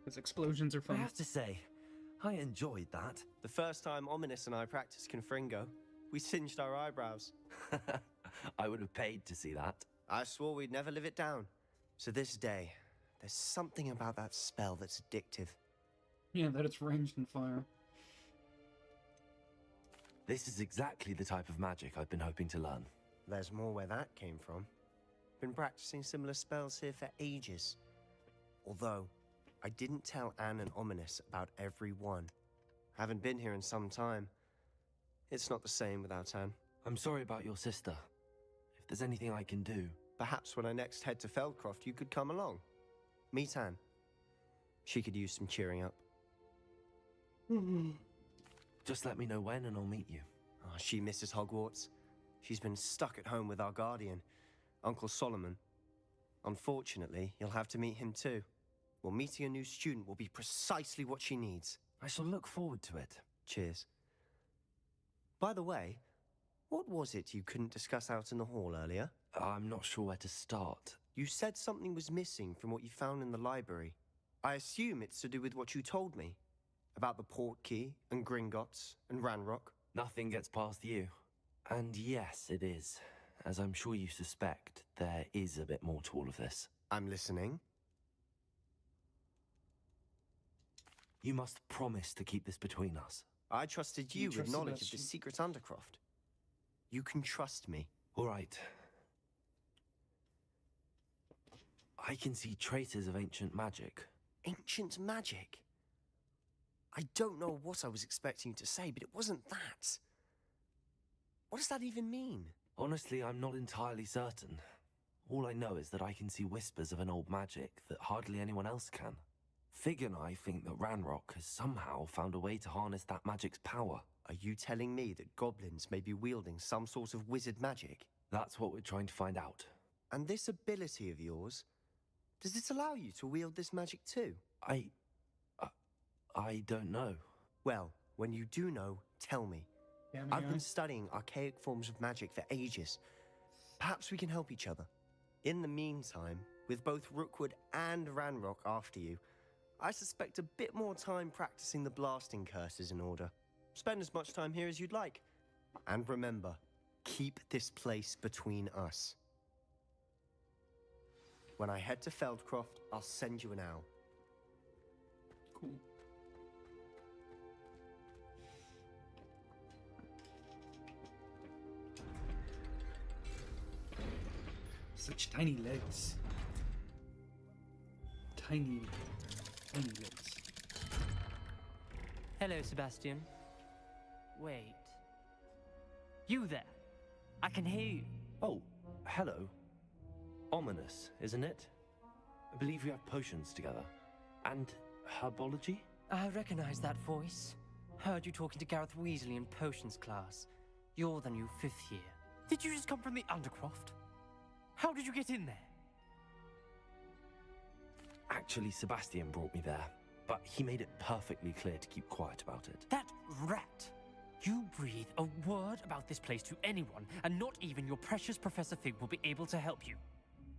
Speaker 1: Because explosions are
Speaker 2: I
Speaker 1: fun.
Speaker 2: have to say, I enjoyed that.
Speaker 12: The first time Ominous and I practiced Confringo, we singed our eyebrows.
Speaker 2: I would have paid to see that.
Speaker 12: I swore we'd never live it down. So this day, there's something about that spell that's addictive.
Speaker 1: Yeah, that it's ranged in fire.
Speaker 2: This is exactly the type of magic I've been hoping to learn.
Speaker 12: There's more where that came from. Been practicing similar spells here for ages. Although, I didn't tell Anne and Ominous about every one. Haven't been here in some time. It's not the same without Anne.
Speaker 2: I'm sorry about your sister. If there's anything I can do...
Speaker 12: Perhaps when I next head to Feldcroft, you could come along. Meet Anne. She could use some cheering up.
Speaker 2: Just let me know when and I'll meet you.
Speaker 12: Oh, she misses Hogwarts. She's been stuck at home with our guardian, Uncle Solomon. Unfortunately, you'll have to meet him too. Well, meeting a new student will be precisely what she needs.
Speaker 2: I shall look forward to it.
Speaker 12: Cheers. By the way, what was it you couldn't discuss out in the hall earlier?
Speaker 2: I'm not sure where to start.
Speaker 12: You said something was missing from what you found in the library. I assume it's to do with what you told me. About the port key, and Gringotts, and Ranrock.
Speaker 2: Nothing gets past you. And yes, it is. As I'm sure you suspect, there is a bit more to all of this.
Speaker 12: I'm listening.
Speaker 2: You must promise to keep this between us.
Speaker 12: I trusted you with knowledge of the secret Undercroft. You can trust me.
Speaker 2: All right. I can see traces of ancient magic.
Speaker 12: Ancient magic? I don't know what I was expecting you to say, but it wasn't that. What does that even mean?
Speaker 2: Honestly, I'm not entirely certain. All I know is that I can see whispers of an old magic that hardly anyone else can. Fig and I think that Ranrock has somehow found a way to harness that magic's power.
Speaker 12: Are you telling me that goblins may be wielding some sort of wizard magic?
Speaker 2: That's what we're trying to find out.
Speaker 12: And this ability of yours, does it allow you to wield this magic too?
Speaker 2: I don't know.
Speaker 12: Well, when you do know, tell me. I've been studying archaic forms of magic for ages. Perhaps we can help each other. In the meantime, with both Rookwood and Ranrock after you, I suspect a bit more time practicing the blasting curse is in order. Spend as much time here as you'd like. And remember, keep this place between us. When I head to Feldcroft, I'll send you an owl.
Speaker 1: Cool. Such tiny legs. Tiny legs.
Speaker 11: Hello, Sebastian. Wait. You there? I can hear you.
Speaker 2: Oh, hello. Ominous, isn't it? I believe we have potions together. And herbology?
Speaker 11: I recognize that voice. Heard you talking to Gareth Weasley in potions class. You're the new 5th year. Did you just come from the Undercroft? How did you get in there?
Speaker 2: Actually, Sebastian brought me there, but he made it perfectly clear to keep quiet about it.
Speaker 11: That rat! You breathe a word about this place to anyone, and not even your precious Professor Fig will be able to help you.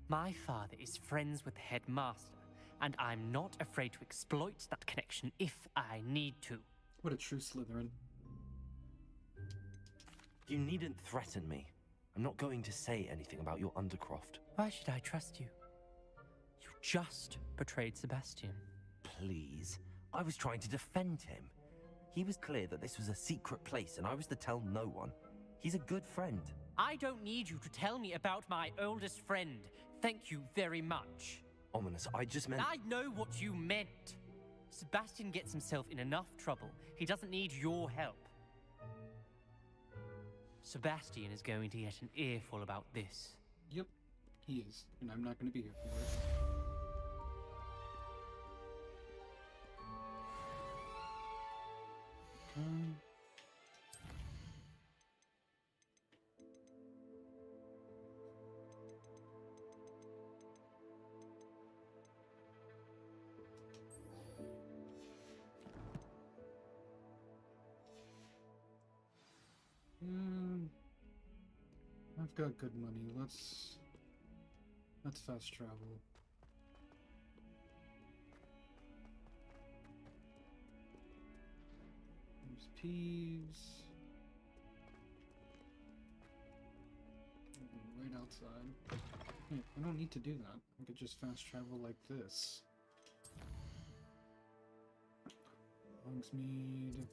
Speaker 11: My father is friends with the headmaster, and I'm not afraid to exploit that connection if I need to.
Speaker 1: What a true Slytherin.
Speaker 2: You needn't threaten me. I'm not going to say anything about your Undercroft.
Speaker 11: Why should I trust you? You just betrayed Sebastian.
Speaker 2: Please. I was trying to defend him. He was clear that this was a secret place and I was to tell no one. He's a good friend.
Speaker 11: I don't need you to tell me about my oldest friend. Thank you very much.
Speaker 2: Ominous, I just meant...
Speaker 11: I know what you meant. Sebastian gets himself in enough trouble. He doesn't need your help. Sebastian is going to get an earful about this.
Speaker 1: Yep, he is. And I'm not going to be here for it. I've got good money. Let's fast travel. peeves. Right outside. Hey, I don't need to do that. I could just fast travel like this. Hogsmeade.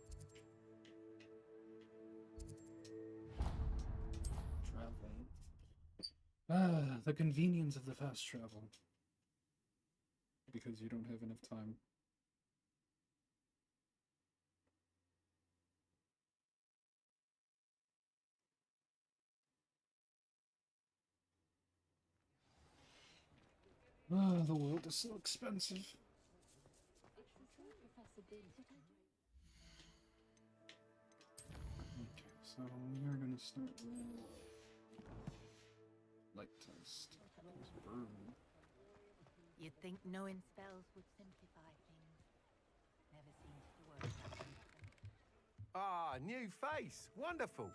Speaker 1: Travel. Ah, the convenience of the fast travel. Because you don't have enough time. Ah, the world is so expensive. Okay, so we are gonna start with light test. Burn.
Speaker 13: You'd think knowing spells would simplify things. Never seems to work that way.
Speaker 14: Ah, new face. Wonderful.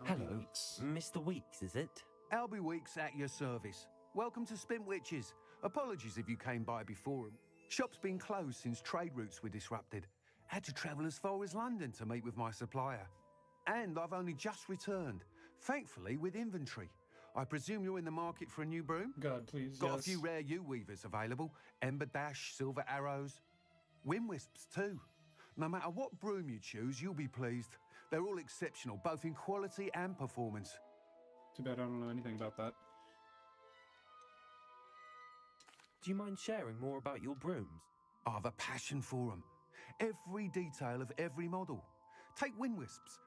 Speaker 2: Hello, Mr. Weeks, is it?
Speaker 14: Albie Weeks at your service. Welcome to Spintwitches. Apologies if you came by before. Shop's been closed since trade routes were disrupted. Had to travel as far as London to meet with my supplier. And I've only just returned, thankfully with inventory. I presume you're in the market for a new broom?
Speaker 1: God, please,
Speaker 14: Got
Speaker 1: yes.
Speaker 14: a few rare U-weavers available. Ember Dash, Silver Arrows. Wind Wisps too. No matter what broom you choose, you'll be pleased. They're all exceptional, both in quality and performance.
Speaker 1: Too bad I don't know anything about that.
Speaker 2: Do you mind sharing more about your brooms?
Speaker 14: I've a passion for them. Every detail of every model. Take Wind Wisps.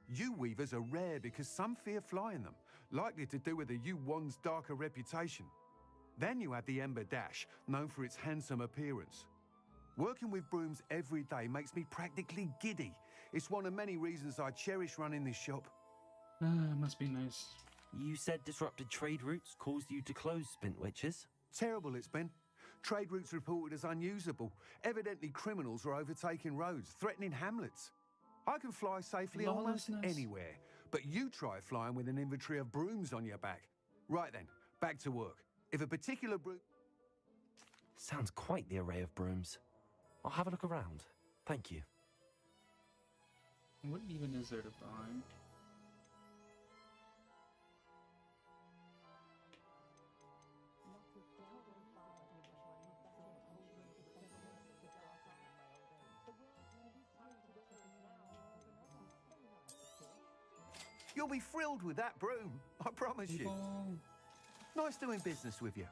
Speaker 14: U-weavers are rare because some fear flying them, likely to do with the U-wand's darker reputation. Then you have the Ember Dash, known for its handsome appearance. Working with brooms every day makes me practically giddy. It's one of many reasons I cherish running this shop.
Speaker 1: Must be nice.
Speaker 2: You said disrupted trade routes caused you to close Spintwitches?
Speaker 14: Terrible it's been. Trade routes reported as unusable. Evidently criminals are overtaking roads, threatening hamlets. I can fly safely almost anywhere, but you try flying with an inventory of brooms on your back. Right then, back to work. If a particular broom...
Speaker 2: Sounds quite the array of brooms. I'll have a look around. Thank you.
Speaker 1: What even is there to buy?
Speaker 14: You'll be thrilled with that broom, I promise you. Nice doing business with you.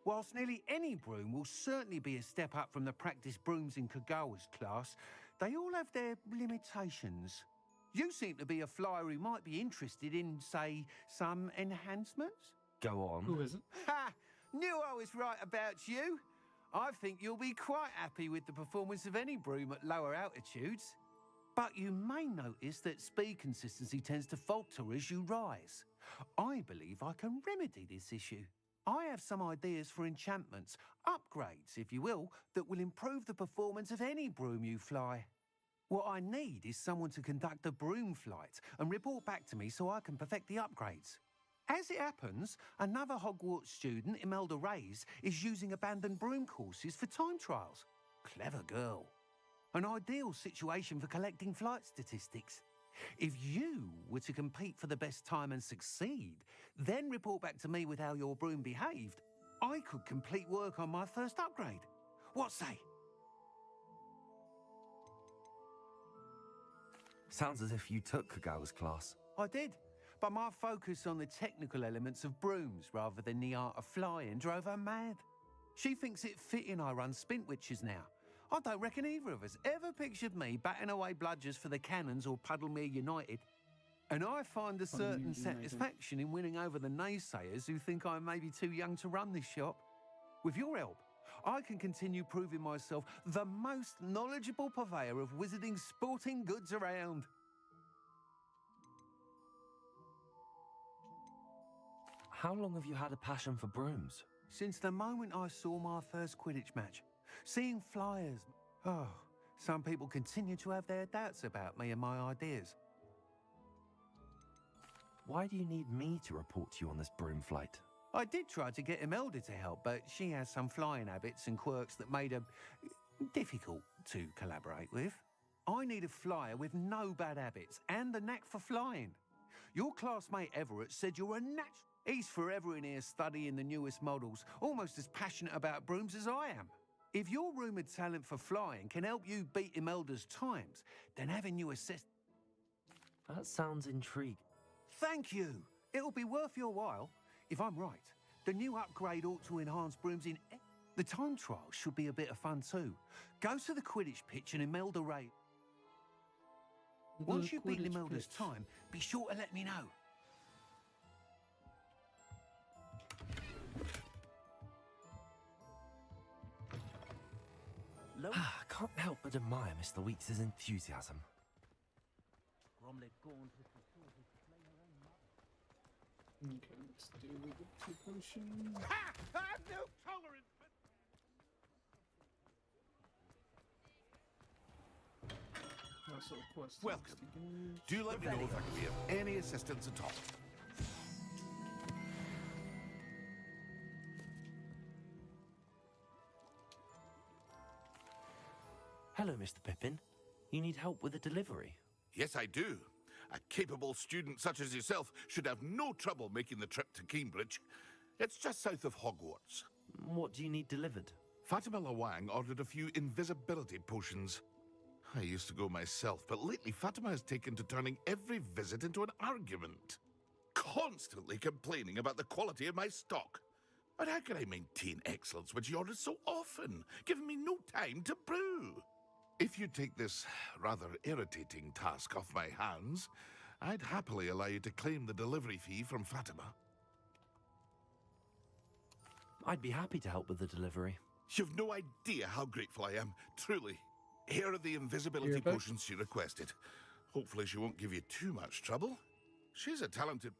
Speaker 14: Whilst nearly any broom will certainly be a step up from the practice brooms in Kagawa's class, they all have their limitations. You seem to be a flyer who might be interested in, say, some enhancements?
Speaker 2: Go on.
Speaker 1: Who isn't?
Speaker 14: Ha! Knew I was right about you. I think you'll be quite happy with the performance of any broom at lower altitudes. But you may notice that speed consistency tends to falter as you rise. I believe I can remedy this issue. I have some ideas for enchantments, upgrades, if you will, that will improve the performance of any broom you fly. What I need is someone to conduct a broom flight and report back to me so I can perfect the upgrades. As it happens, another Hogwarts student, Imelda Reyes, is using abandoned broom courses for time trials. Clever girl. An ideal situation for collecting flight statistics. If you were to compete for the best time and succeed, then report back to me with how your broom behaved, I could complete work on my first upgrade. What say?
Speaker 2: Sounds as if you took Kagawa's class.
Speaker 14: I did, but my focus on the technical elements of brooms rather than the art of flying drove her mad. She thinks it fitting I run Spintwitches now. I don't reckon either of us ever pictured me batting away bludgers for the Cannons or Puddlemere United. And I find a certain satisfaction in winning over the naysayers who think I may be too young to run this shop. With your help, I can continue proving myself the most knowledgeable purveyor of wizarding sporting goods around.
Speaker 2: How long have you had a passion for brooms?
Speaker 14: Since the moment I saw my first Quidditch match, seeing flyers. Oh, some people continue to have their doubts about me and my ideas.
Speaker 2: Why do you need me to report to you on this broom flight?
Speaker 14: I did try to get Imelda to help, but she has some flying habits and quirks that made her difficult to collaborate with. I need a flyer with no bad habits and the knack for flying. Your classmate Everett said you're a natural. He's forever in here studying the newest models, almost as passionate about brooms as I am. If your rumoured talent for flying can help you beat Imelda's times, then having you assist...
Speaker 2: That sounds intriguing.
Speaker 14: Thank you. It'll be worth your while. If I'm right, the new upgrade ought to enhance brooms in... The time trial should be a bit of fun too. Go to the Quidditch pitch and Imelda Ray. Once you beat Imelda's time, be sure to let me know.
Speaker 2: I can't help but admire Mr. Weeks' enthusiasm.
Speaker 1: Okay, let's do the two potion.
Speaker 14: Ha! I have no tolerance for...
Speaker 1: Also, quest.
Speaker 5: Welcome. Do let me know if I can be of any assistance at all.
Speaker 2: Hello, Mr. Pippin. You need help with a delivery?
Speaker 5: Yes, I do. A capable student such as yourself should have no trouble making the trip to Cambridge. It's just south of Hogwarts.
Speaker 2: What do you need delivered?
Speaker 5: Fatima Lawang ordered a few invisibility potions. I used to go myself, but lately Fatima has taken to turning every visit into an argument. Constantly complaining about the quality of my stock. But how can I maintain excellence when she orders so often, giving me no time to brew? If you take this rather irritating task off my hands, I'd happily allow you to claim the delivery fee from Fatima.
Speaker 2: I'd be happy to help with the delivery.
Speaker 5: You've no idea how grateful I am, truly. Here are the invisibility potions she requested. Hopefully she won't give you too much trouble. She's a talented...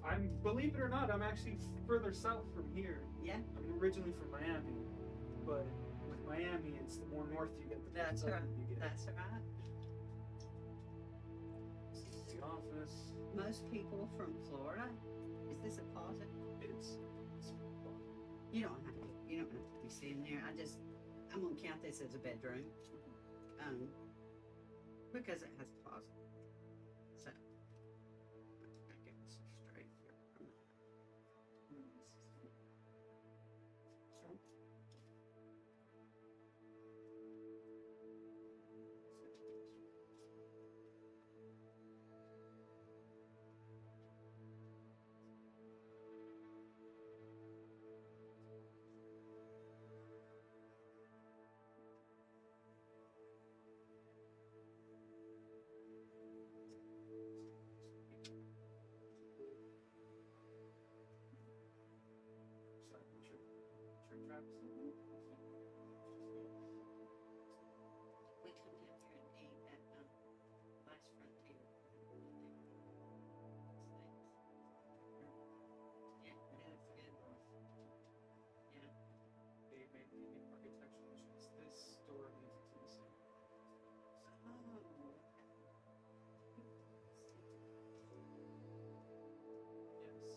Speaker 1: I'm believe it or not, I'm actually further south from here.
Speaker 15: Yeah.
Speaker 1: I'm originally from Miami, but with Miami, it's the more north you get, the more
Speaker 15: That's
Speaker 1: southern
Speaker 15: right.
Speaker 1: you get.
Speaker 15: That's right.
Speaker 1: This is the office.
Speaker 15: Most people from Florida. Is this a closet?
Speaker 1: It's
Speaker 15: You don't have to. You don't have to be sitting there. I'm gonna count this as a bedroom. Because it has a closet. So I get this straight here from we come down here and eat at Last Frontier. Yeah, that's good. Yeah.
Speaker 1: They made the architectural issues. This door leads into the same. Yes.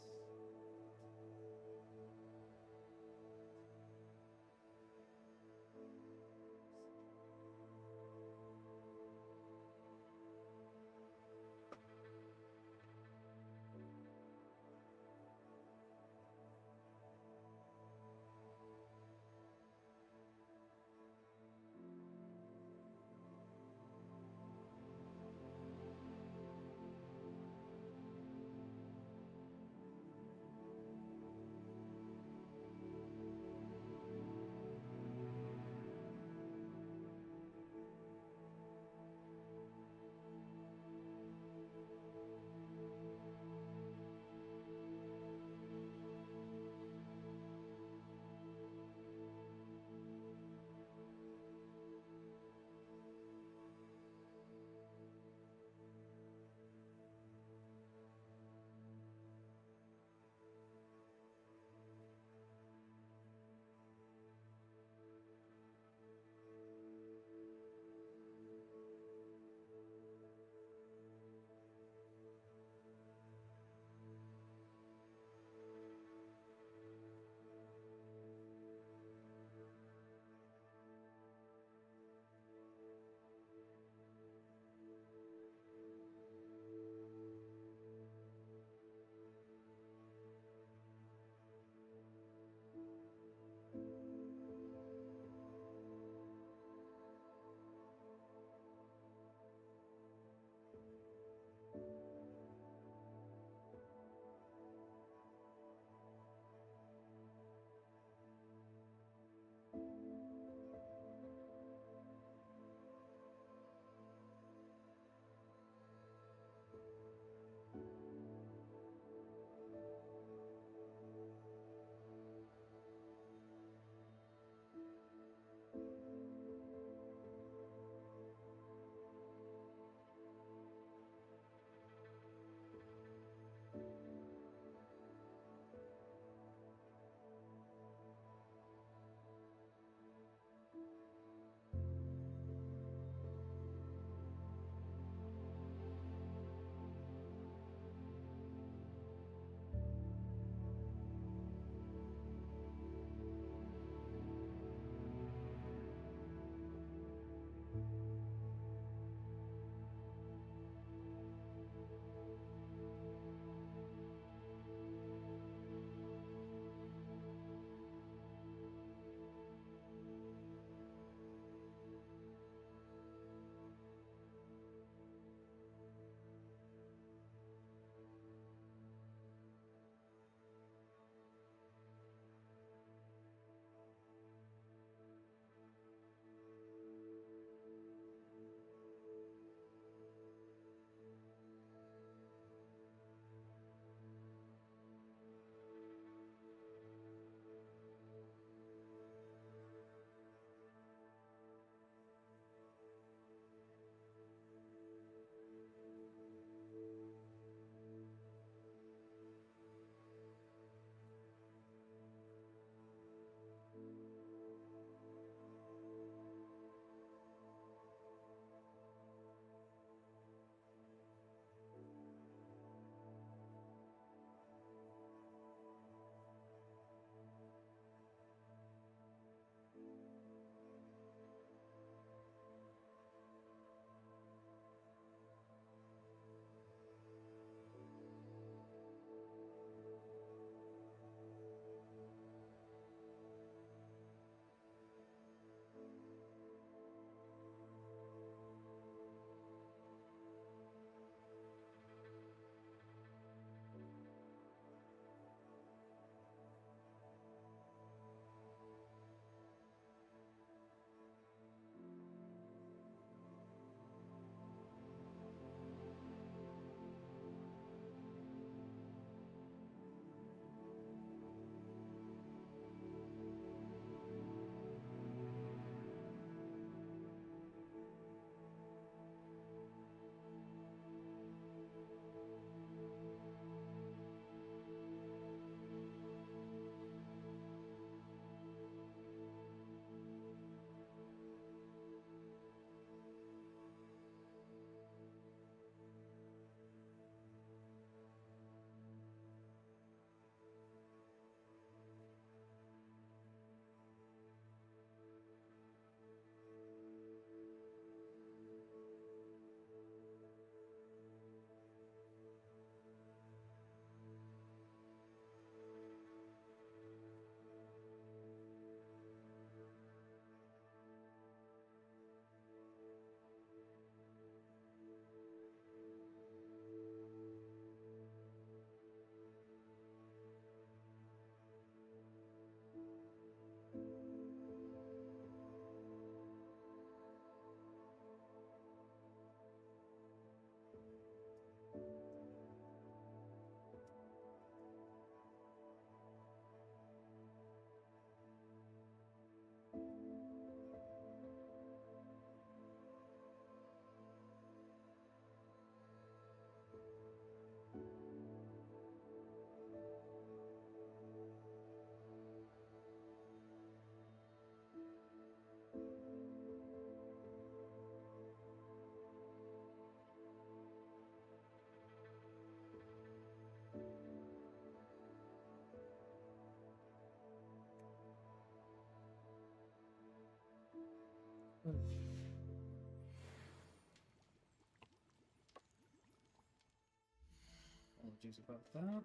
Speaker 1: Apologies about that.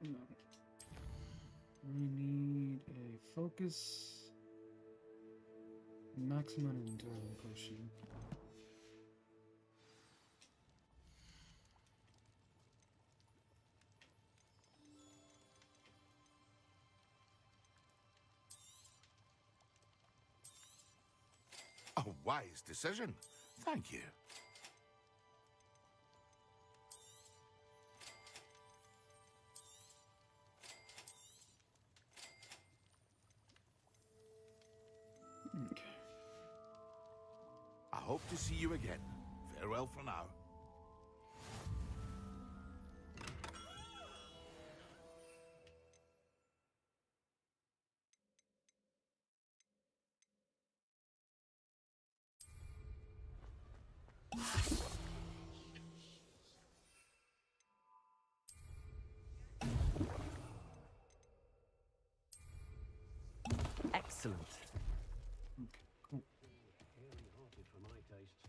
Speaker 1: No. We need a focus. Maximum endurance potion.
Speaker 5: A wise decision. Thank you.
Speaker 1: Okay.
Speaker 5: I hope to see you again. Farewell for now.
Speaker 10: Excellent.
Speaker 1: Okay, cool.
Speaker 16: Hairy-hearted for my taste.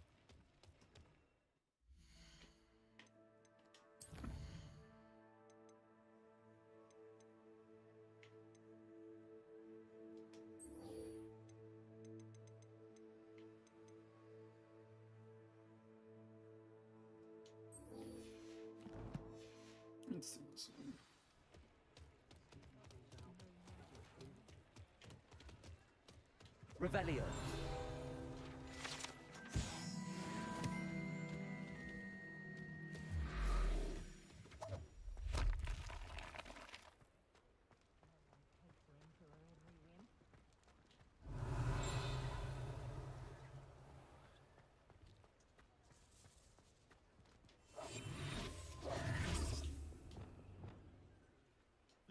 Speaker 1: Let's do this one.
Speaker 10: Revelio.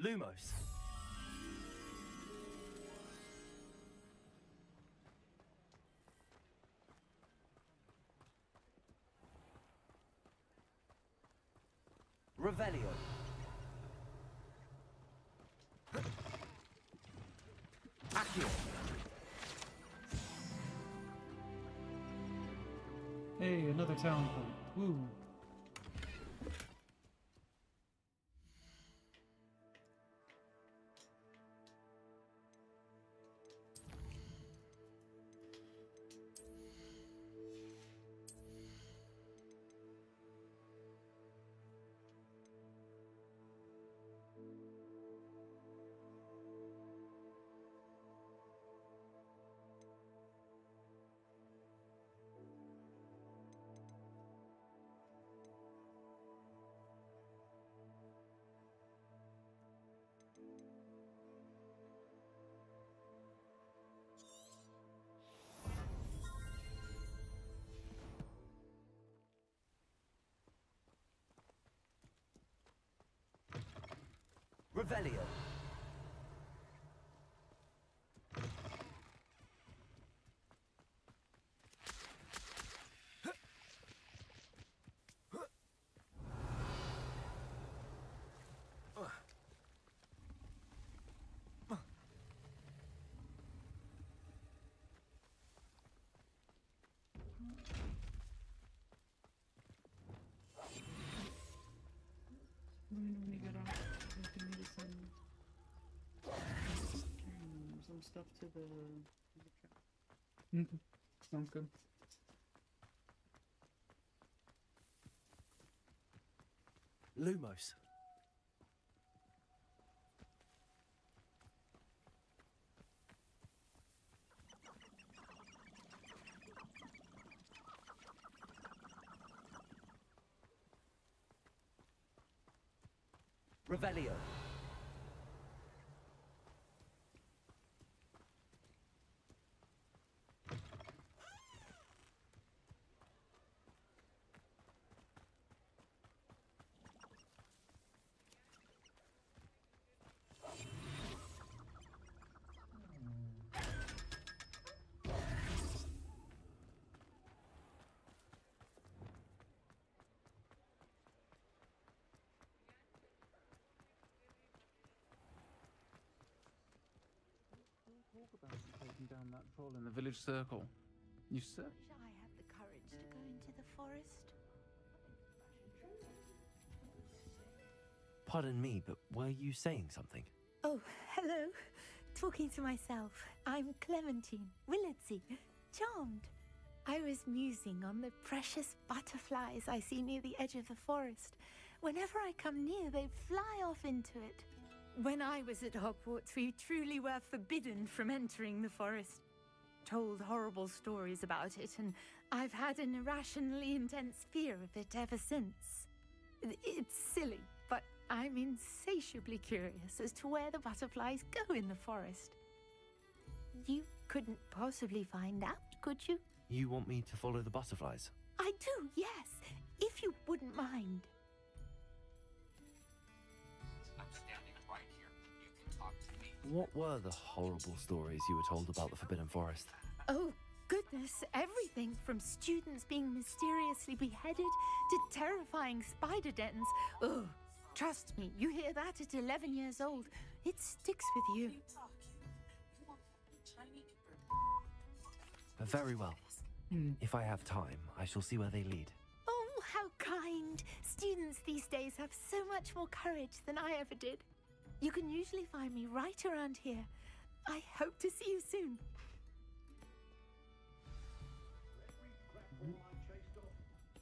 Speaker 10: Lumos. Revelio. Accio.
Speaker 1: Hey, another talent point. Woo.
Speaker 10: Revelio.
Speaker 1: When we get off, we can need some stuff to the chat. Sounds good.
Speaker 10: Lumos. Revelio.
Speaker 1: Talk about taking down that troll in the village circle.
Speaker 14: You sir?
Speaker 13: I have the courage to go into the forest.
Speaker 2: Pardon me, but were you saying something?
Speaker 13: Oh, hello. Talking to myself. I'm Clementine Willardsey. Charmed. I was musing on the precious butterflies I see near the edge of the forest. Whenever I come near, they fly off into it. When I was at Hogwarts, we truly were forbidden from entering the forest. Told horrible stories about it, and I've had an irrationally intense fear of it ever since. It's silly, but I'm insatiably curious as to where the butterflies go in the forest. You couldn't possibly find out, could you?
Speaker 2: You want me to follow the butterflies?
Speaker 13: I do, yes, if you wouldn't mind.
Speaker 11: I'm standing right here. You can talk to me.
Speaker 2: What were the horrible stories you were told about the Forbidden Forest?
Speaker 13: Oh, goodness, everything from students being mysteriously beheaded to terrifying spider dens. Ugh, trust me, you hear that at 11 years old, it sticks with you.
Speaker 2: Very well. If I have time, I shall see where they lead.
Speaker 13: Oh, how kind. Students these days have so much more courage than I ever did. You can usually find me right around here. I hope to see you soon.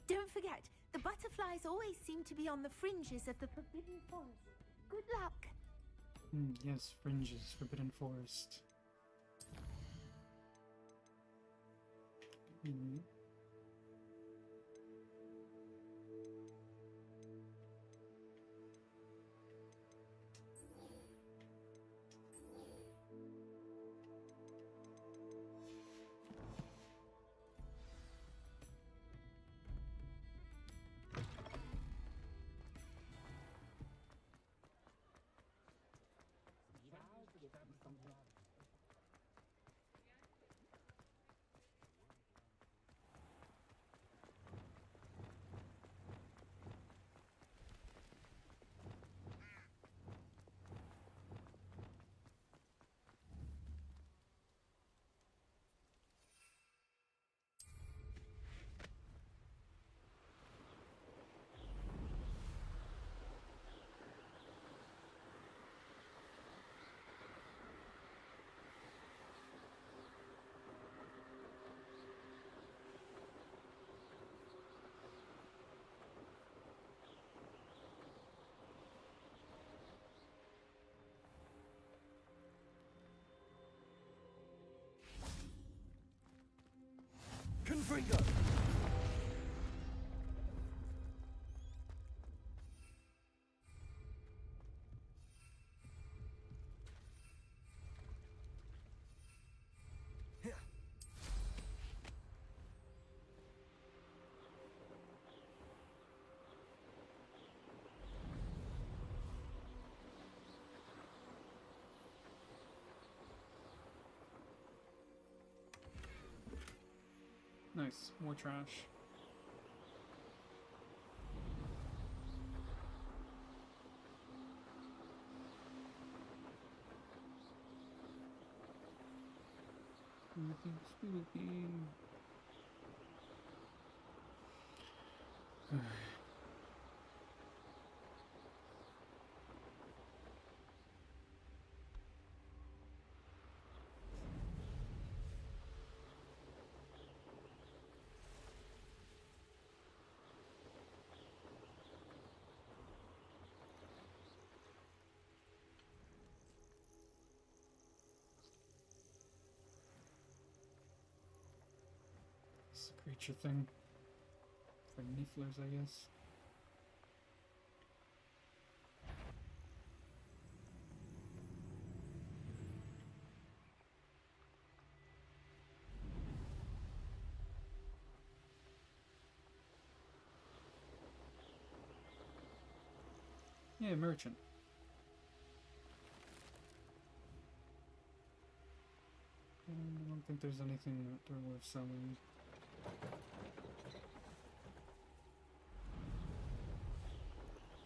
Speaker 13: Don't forget, the butterflies always seem to be on the fringes of the Forbidden Forest. Good luck.
Speaker 1: Yes, fringes, Forbidden Forest.
Speaker 2: Confringo!
Speaker 1: Nice, more trash. Spooky. It's a creature thing. For nifflers, I guess. Yeah, merchant. I don't think there's anything that they're worth selling.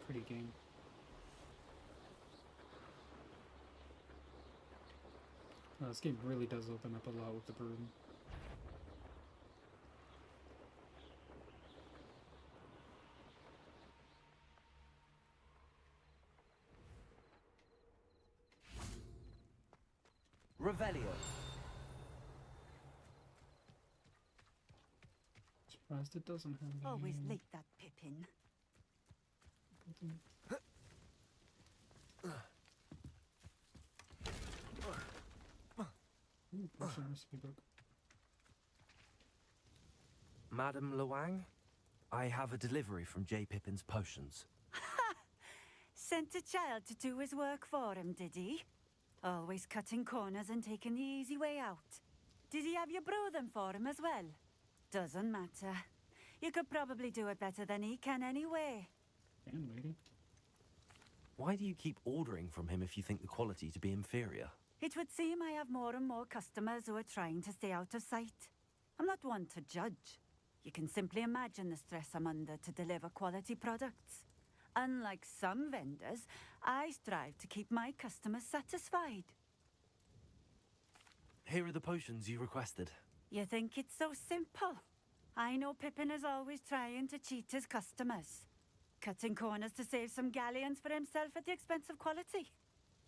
Speaker 1: Pretty game. This game really does open up a lot with the broom. Surprised it doesn't have
Speaker 17: Always
Speaker 1: any-
Speaker 17: like that Pippin.
Speaker 1: Ooh, potion recipe book.
Speaker 2: Madam Luang, I have a delivery from J. Pippin's potions.
Speaker 17: Sent a child to do his work for him, did he? Always cutting corners and taking the easy way out. Did he have you brew them for him as well? Doesn't matter. You could probably do it better than he can anyway.
Speaker 1: And lady.
Speaker 2: Why do you keep ordering from him if you think the quality to be inferior?
Speaker 17: It would seem I have more and more customers who are trying to stay out of sight. I'm not one to judge. You can simply imagine the stress I'm under to deliver quality products. Unlike some vendors, I strive to keep my customers satisfied.
Speaker 2: Here are the potions you requested.
Speaker 17: You think it's so simple? I know Pippin is always trying to cheat his customers. Cutting corners to save some galleons for himself at the expense of quality.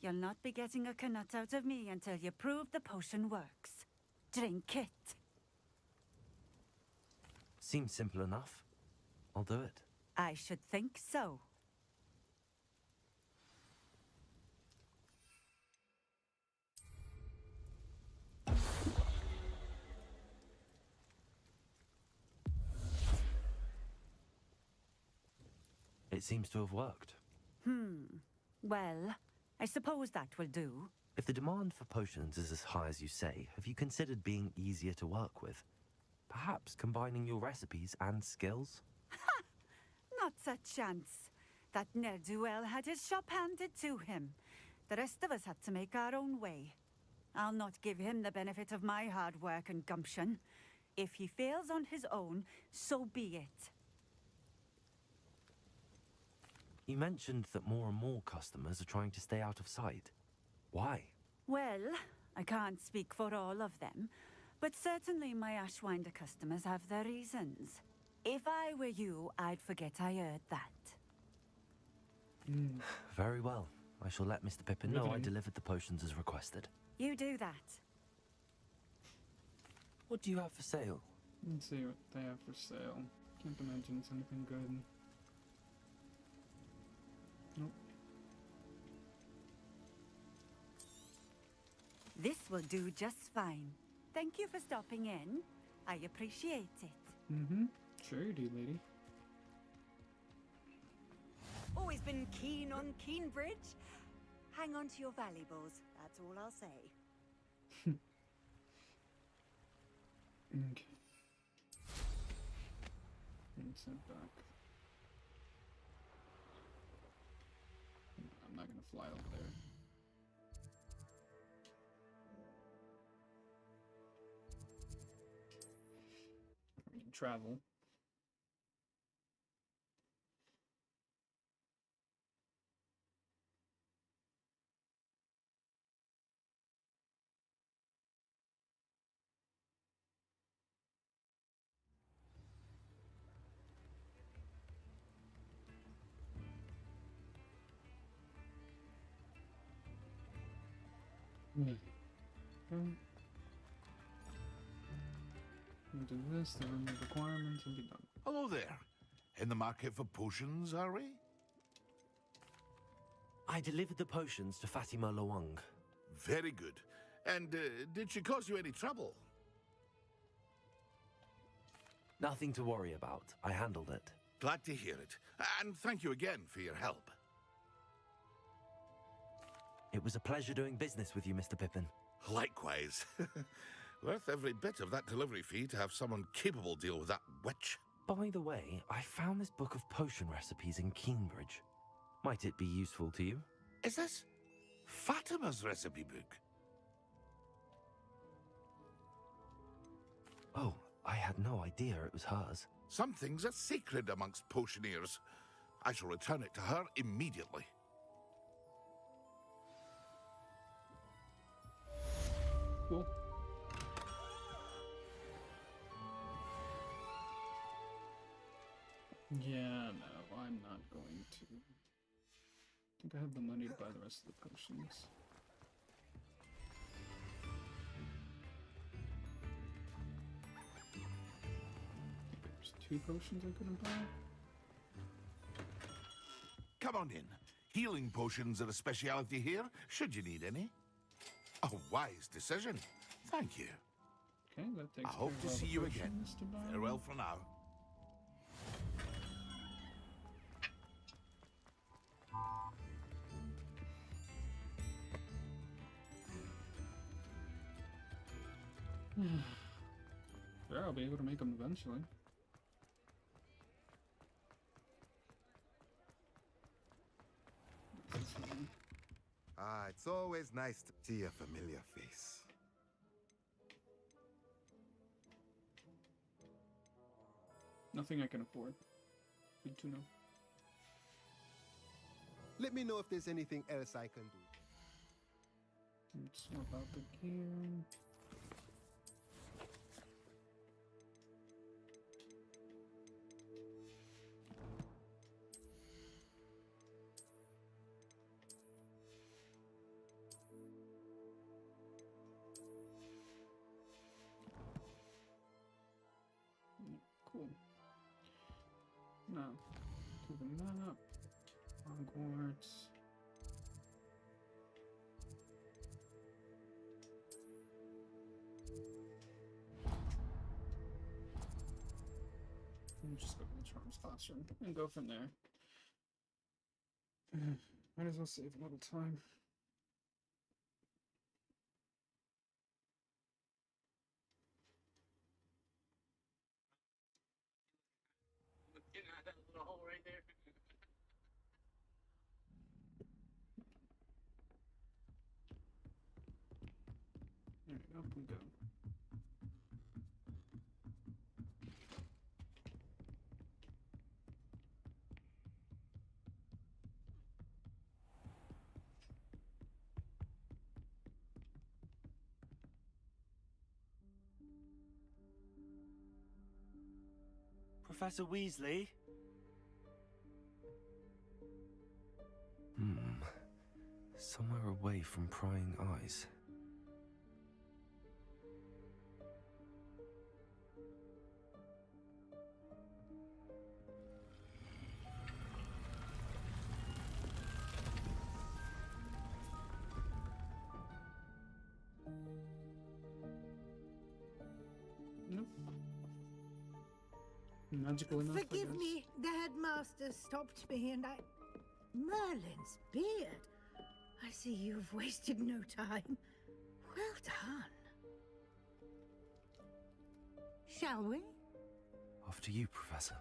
Speaker 17: You'll not be getting a knut out of me until you prove the potion works. Drink it.
Speaker 2: Seems simple enough. I'll do it.
Speaker 17: I should think so.
Speaker 2: It seems to have worked.
Speaker 17: Well, I suppose that will do.
Speaker 2: If the demand for potions is as high as you say, have you considered being easier to work with? Perhaps combining your recipes and skills?
Speaker 17: Not a chance. That ne'er-do-well had his shop handed to him. The rest of us had to make our own way. I'll not give him the benefit of my hard work and gumption. If he fails on his own, so be it.
Speaker 2: You mentioned that more and more customers are trying to stay out of sight. Why?
Speaker 17: Well, I can't speak for all of them, but certainly my Ashwinder customers have their reasons. If I were you, I'd forget I heard that.
Speaker 2: Very well. I shall let Mr. Pippin know I
Speaker 1: Riveting.
Speaker 2: delivered the potions as requested.
Speaker 17: You do that.
Speaker 2: What do you have for sale?
Speaker 1: Let's see what they have for sale. Can't imagine it's anything good. Nope.
Speaker 17: This will do just fine. Thank you for stopping in. I appreciate it.
Speaker 1: Sure you do, lady.
Speaker 13: Always been keen on Keenbridge. Hang on to your valuables, that's all I'll say.
Speaker 1: Okay. And sent back. I'm not gonna fly over there. We can travel. We'll do this, then remove requirements, and be done.
Speaker 5: Hello there. In the market for potions, are we?
Speaker 2: I delivered the potions to Fatima Luang.
Speaker 5: Very good. And did she cause you any trouble?
Speaker 2: Nothing to worry about. I handled it.
Speaker 5: Glad to hear it. And thank you again for your help.
Speaker 2: It was a pleasure doing business with you, Mr. Pippin.
Speaker 5: Likewise. Worth every bit of that delivery fee to have someone capable deal with that witch.
Speaker 2: By the way, I found this book of potion recipes in Keenbridge. Might it be useful to you?
Speaker 5: Is this Fatima's recipe book?
Speaker 2: Oh, I had no idea it was hers.
Speaker 5: Some things are sacred amongst potioneers. I shall return it to her immediately.
Speaker 1: Cool. Yeah, no, I'm not going to. I think I have the money to buy the rest of the potions. Papers. 2 potions I couldn't buy?
Speaker 5: Come on in. Healing potions are a speciality here, should you need any. A wise decision. Thank you.
Speaker 1: Okay, that takes
Speaker 5: I hope
Speaker 1: care
Speaker 5: to
Speaker 1: of all
Speaker 5: see
Speaker 1: the
Speaker 5: you again.
Speaker 1: potions to buy.
Speaker 5: Farewell for now.
Speaker 1: Sure, I'll be able to make them eventually.
Speaker 18: It's always nice to see a familiar face.
Speaker 1: Nothing I can afford. Good to know.
Speaker 18: Let me know if there's anything else I can do.
Speaker 1: Let's swap out the gear. Cool. Now, to the map. Hogwarts. And just go to the Charms classroom and go from there. Might as well save a little time. Alright, up we go.
Speaker 10: Professor Weasley?
Speaker 2: Somewhere away from prying eyes.
Speaker 1: Nope. Magical enough,
Speaker 13: Forgive me, the headmaster stopped me and Merlin's beard. I see you've wasted no time. Well done. Shall we?
Speaker 2: After you, Professor.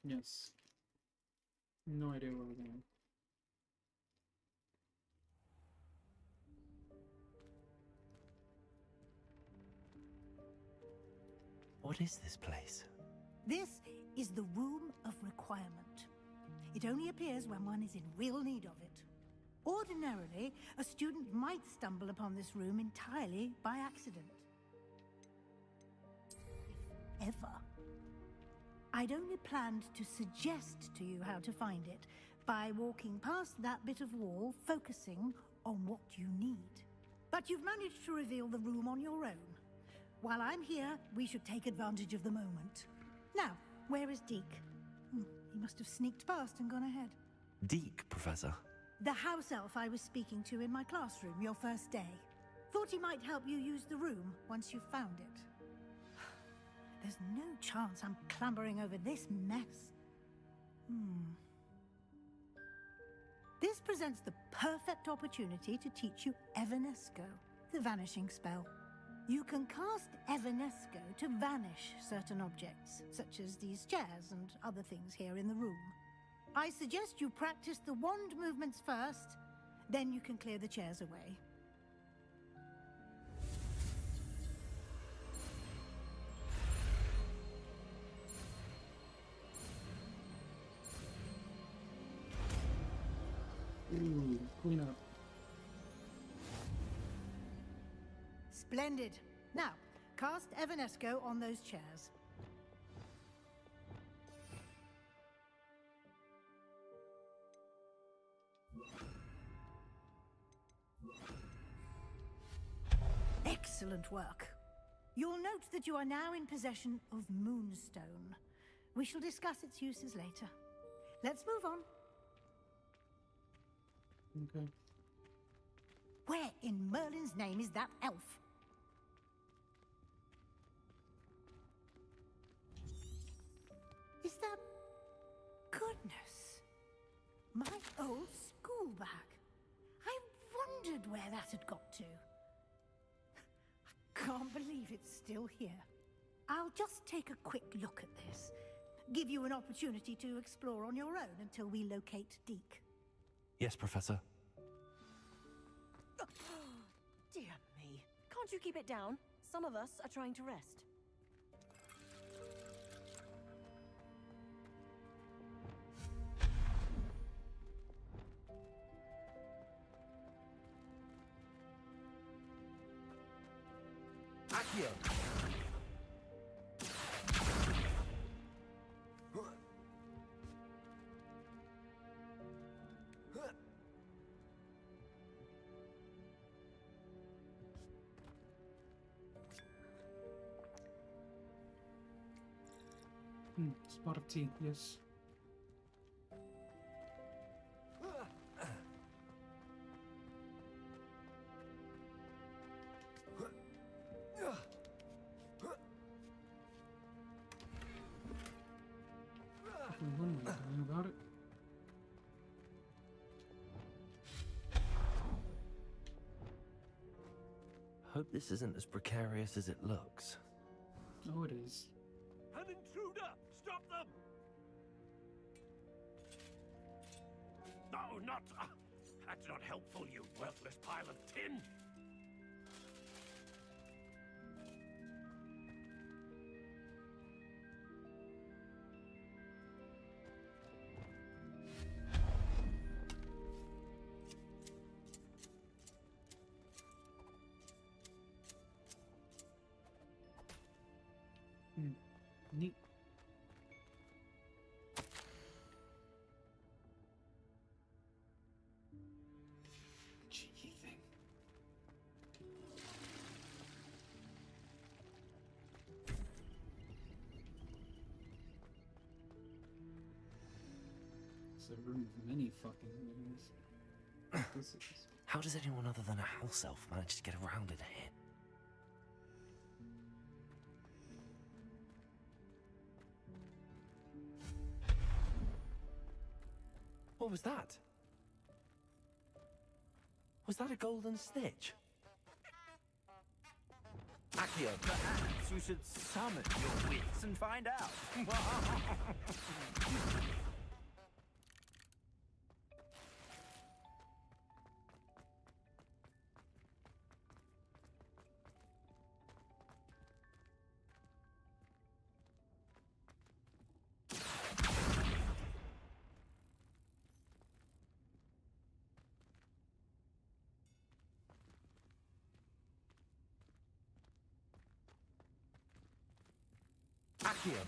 Speaker 1: Yes. No idea where we're going.
Speaker 2: What is this place?
Speaker 13: This is the Room of Requirement. It only appears when one is in real need of it. Ordinarily, a student might stumble upon this room entirely by accident. If ever. I'd only planned to suggest to you how to find it by walking past that bit of wall, focusing on what you need. But you've managed to reveal the room on your own. While I'm here, we should take advantage of the moment. Now, where is Deke? He must have sneaked past and gone ahead.
Speaker 2: Deke, Professor.
Speaker 13: The house elf I was speaking to in my classroom your first day. Thought he might help you use the room once you found it. There's no chance I'm clambering over this mess. This presents the perfect opportunity to teach you Evanesco, the vanishing spell. You can cast Evanesco to vanish certain objects, such as these chairs and other things here in the room. I suggest you practice the wand movements first, then you can clear the chairs away.
Speaker 1: Ooh, clean up.
Speaker 13: Splendid. Now, cast Evanesco on those chairs.
Speaker 19: Excellent work. You'll note that you are now in possession of Moonstone. We shall discuss its uses later. Let's move on.
Speaker 1: Okay.
Speaker 19: Where in Merlin's name is that elf? Is that... Goodness. My old school bag. I wondered where that had got to. I can't believe it's still here. I'll just take a quick look at this. Give you an opportunity to explore on your own until we locate Deke.
Speaker 2: Yes, Professor.
Speaker 20: Dear me. Can't you keep it down? Some of us are trying to rest.
Speaker 2: Accio!
Speaker 1: Spot of tea, yes. About it.
Speaker 2: Hope this isn't as precarious as it looks.
Speaker 1: Oh, it is.
Speaker 16: An intruder! Stop them! No, not... that's not helpful, you worthless pile of tin!
Speaker 1: Neat. Cheeky thing. It's a room of many fucking rooms. This is.
Speaker 2: How does anyone other than a house elf manage to get around in here? What was that? Was that a golden snitch? Accio!
Speaker 21: Perhaps you should summon your wits and find out.
Speaker 2: Accio!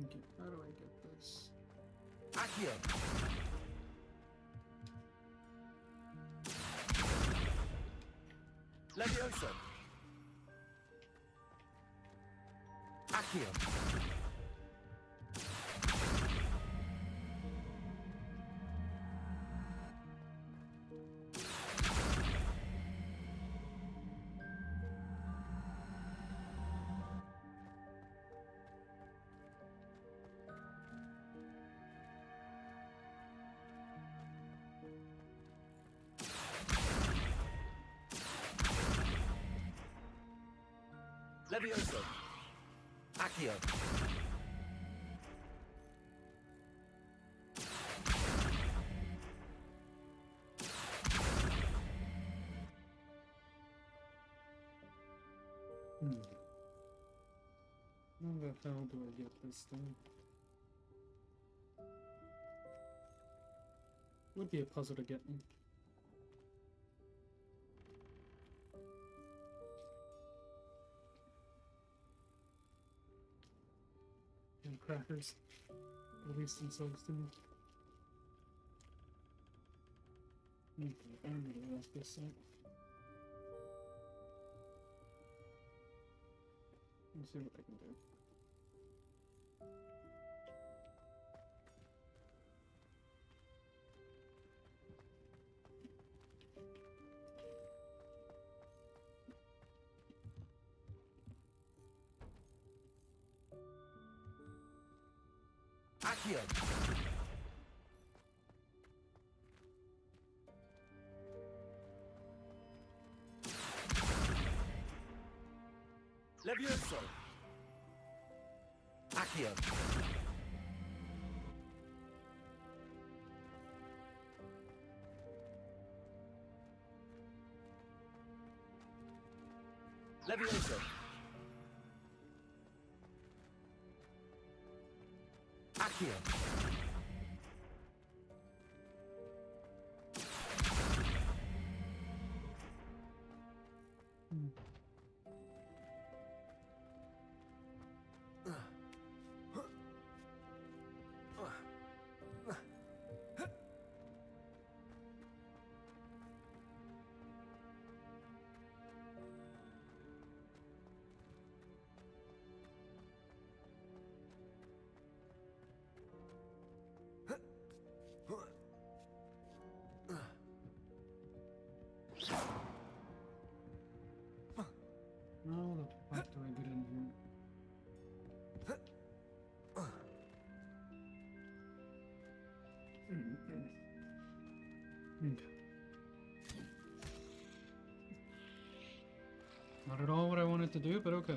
Speaker 1: Okay, how do I get this?
Speaker 2: Accio!
Speaker 21: Levioso!
Speaker 2: Accio!
Speaker 21: Levioso!
Speaker 2: Accio!
Speaker 1: the hell do I get this thing? Would be a puzzle to get me. And crackers release themselves to me. Okay, I'm gonna ask this up. Let's see what I can do.
Speaker 2: Accio! Levioso! Accio! Levioso! Accio!
Speaker 1: How the fuck do I get in here? Okay. Not at all what I wanted to do, but okay.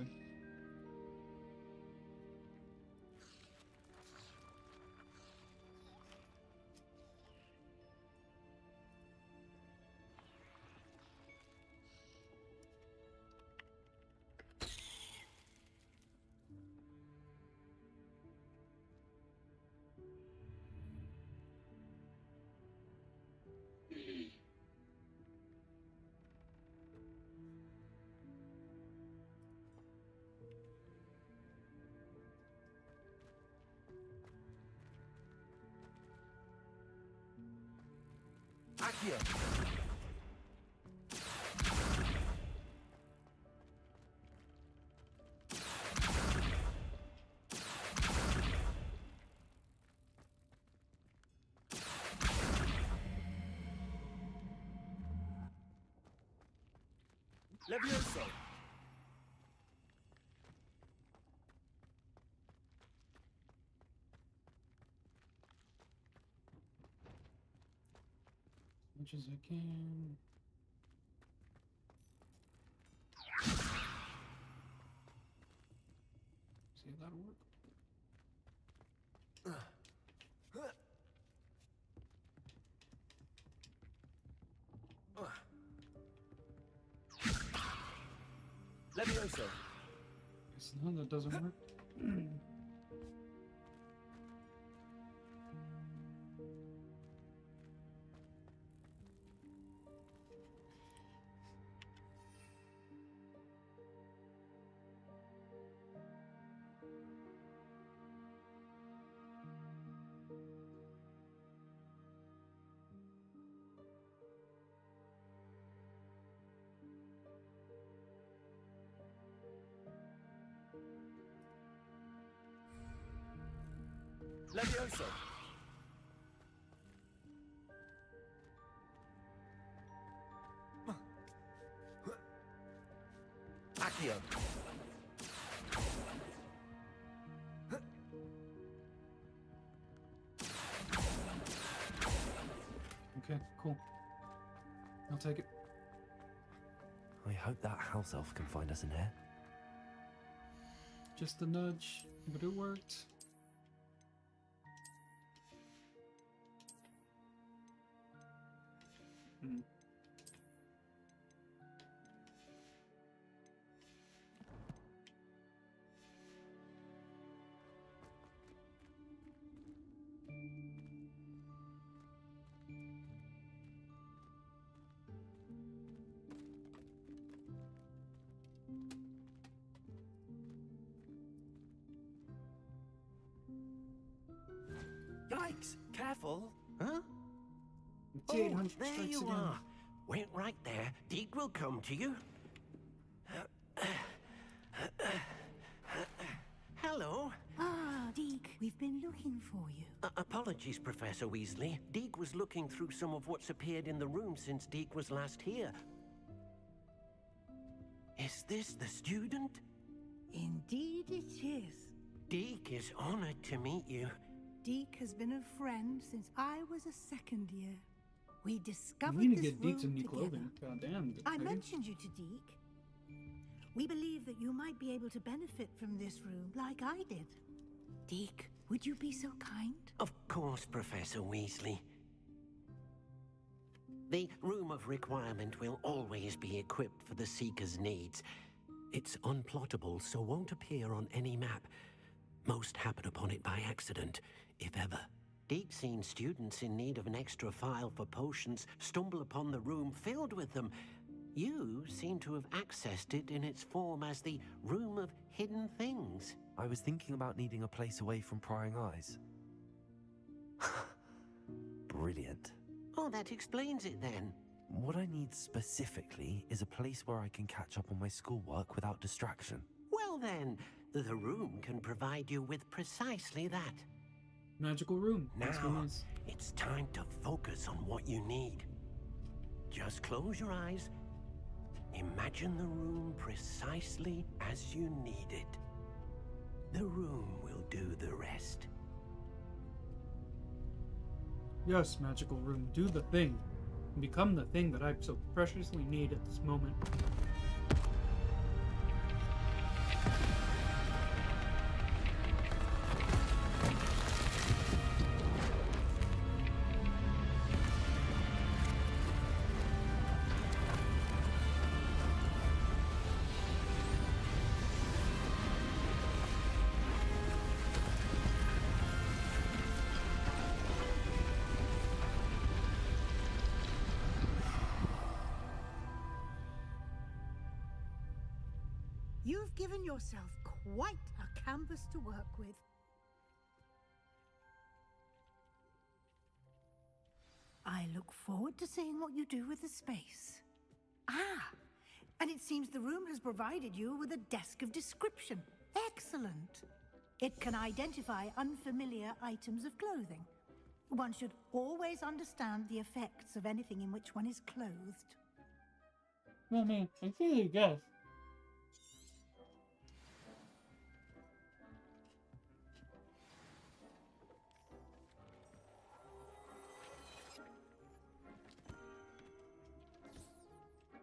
Speaker 2: Accio! Levioso!
Speaker 1: As much as I can. See if that'll work.
Speaker 2: Levioso!
Speaker 1: Guess no, that doesn't work.
Speaker 2: Levioso! Accio!
Speaker 1: Okay, cool. I'll take it.
Speaker 2: I hope that house elf can find us in here.
Speaker 1: Just a nudge, but it worked.
Speaker 2: strikes. Careful.
Speaker 3: Huh?
Speaker 1: It's 800
Speaker 3: there
Speaker 1: strikes
Speaker 3: you
Speaker 1: again.
Speaker 3: are. Wait right there. Deke will come to you. Hello.
Speaker 19: Ah, Deke, we've been looking for you.
Speaker 3: Apologies, Professor Weasley. Deke was looking through some of what's appeared in the room since Deke was last here. Is this the student?
Speaker 19: Indeed it is.
Speaker 3: Deke is honored to meet you.
Speaker 19: Deke has been a friend since I was a second year. We
Speaker 1: We
Speaker 19: discovered
Speaker 1: need to
Speaker 19: this
Speaker 1: get Deke
Speaker 19: room
Speaker 1: some new
Speaker 19: together.
Speaker 1: clothing. God damn.
Speaker 19: I mentioned you to Deke. We believe that you might be able to benefit from this room like I did. Deke, would you be so kind?
Speaker 3: Of course, Professor Weasley. The Room of Requirement will always be equipped for the Seeker's needs. It's unplottable, so won't appear on any map. Most happen upon it by accident, if ever. Deke's seen students in need of an extra file for potions stumble upon the room filled with them. You seem to have accessed it in its form as the Room of Hidden Things.
Speaker 2: I was thinking about needing a place away from prying eyes. Brilliant.
Speaker 3: Oh, that explains it then.
Speaker 2: What I need specifically is a place where I can catch up on my schoolwork without distraction.
Speaker 3: Well then, the room can provide you with precisely that.
Speaker 1: Magical room. That's what
Speaker 3: Now,
Speaker 1: it is.
Speaker 3: it's time to focus on what you need. Just close your eyes. Imagine the room precisely as you need it. The room will do the rest.
Speaker 1: Yes, magical room. Do the thing. Become the thing that I so preciously need at this moment.
Speaker 19: You've given yourself quite a canvas to work with. I look forward to seeing what you do with the space. Ah, and it seems the room has provided you with a desk of description. Excellent. It can identify unfamiliar items of clothing. One should always understand the effects of anything in which one is clothed.
Speaker 1: Well, man, I really guess.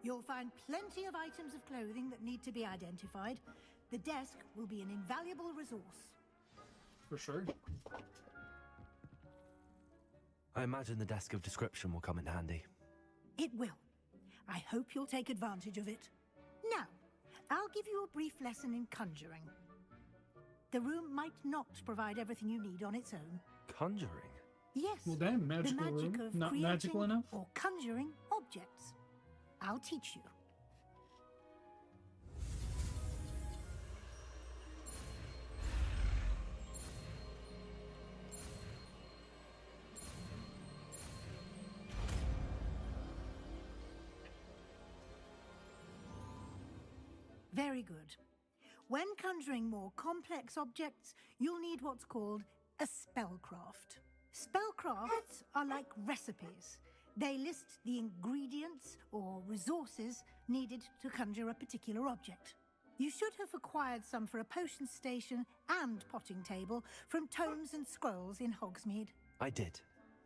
Speaker 19: You'll find plenty of items of clothing that need to be identified. The desk will be an invaluable resource.
Speaker 1: For sure.
Speaker 2: I imagine the desk of description will come in handy.
Speaker 19: It will. I hope you'll take advantage of it. Now, I'll give you a brief lesson in conjuring. The room might not provide everything you need on its own.
Speaker 2: Conjuring?
Speaker 19: Yes.
Speaker 1: Well, damn,
Speaker 19: the
Speaker 1: magical
Speaker 19: magic
Speaker 1: room.
Speaker 19: of
Speaker 1: Not
Speaker 19: creating
Speaker 1: magical enough?
Speaker 19: or conjuring objects. I'll teach you. Very good. When conjuring more complex objects, you'll need what's called a spellcraft. Spellcrafts are like recipes. They list the ingredients or resources needed to conjure a particular object. You should have acquired some for a potion station and potting table from tomes and scrolls in Hogsmeade.
Speaker 2: I did.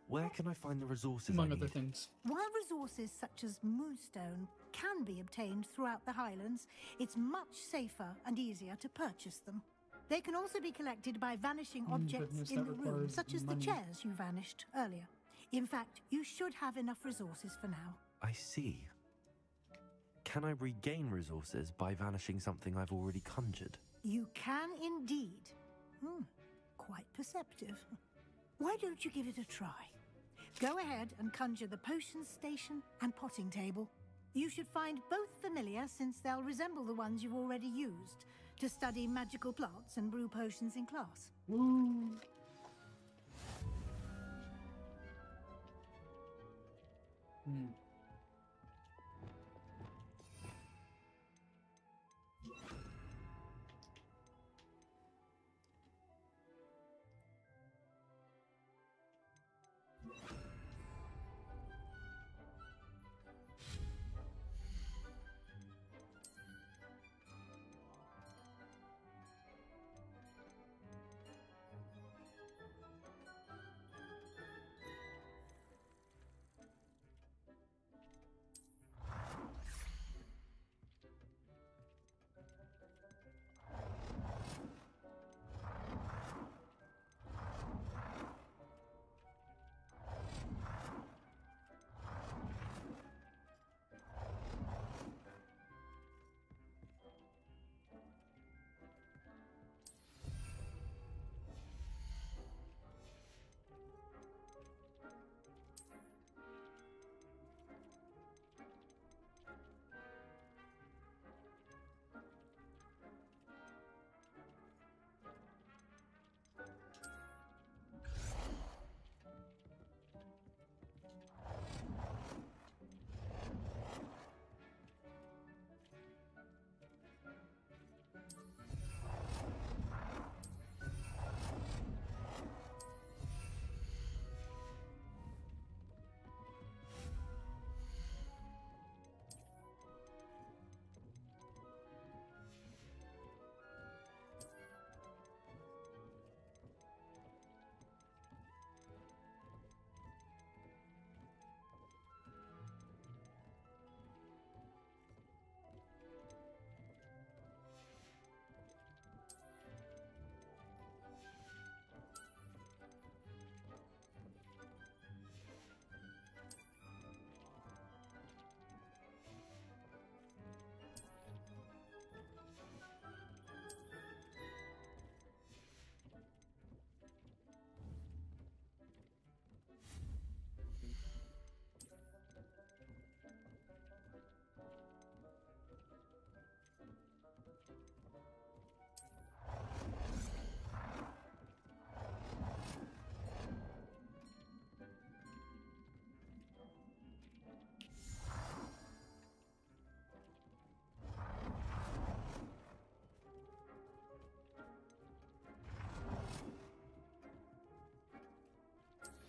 Speaker 2: Where can I find the resources
Speaker 1: Among
Speaker 2: I
Speaker 1: other
Speaker 2: need?
Speaker 1: things.
Speaker 19: While resources such as moonstone can be obtained throughout the Highlands, it's much safer and easier to purchase them. They can also be collected by vanishing objects
Speaker 1: goodness,
Speaker 19: in
Speaker 1: that
Speaker 19: the room,
Speaker 1: requires
Speaker 19: such as
Speaker 1: money.
Speaker 19: the chairs you vanished earlier. In fact, you should have enough resources for now.
Speaker 2: I see. Can I regain resources by vanishing something I've already conjured?
Speaker 19: You can indeed. Quite perceptive. Why don't you give it a try? Go ahead and conjure the potion station and potting table. You should find both familiar since they'll resemble the ones you've already used to study magical plants and brew potions in class.
Speaker 1: Woo.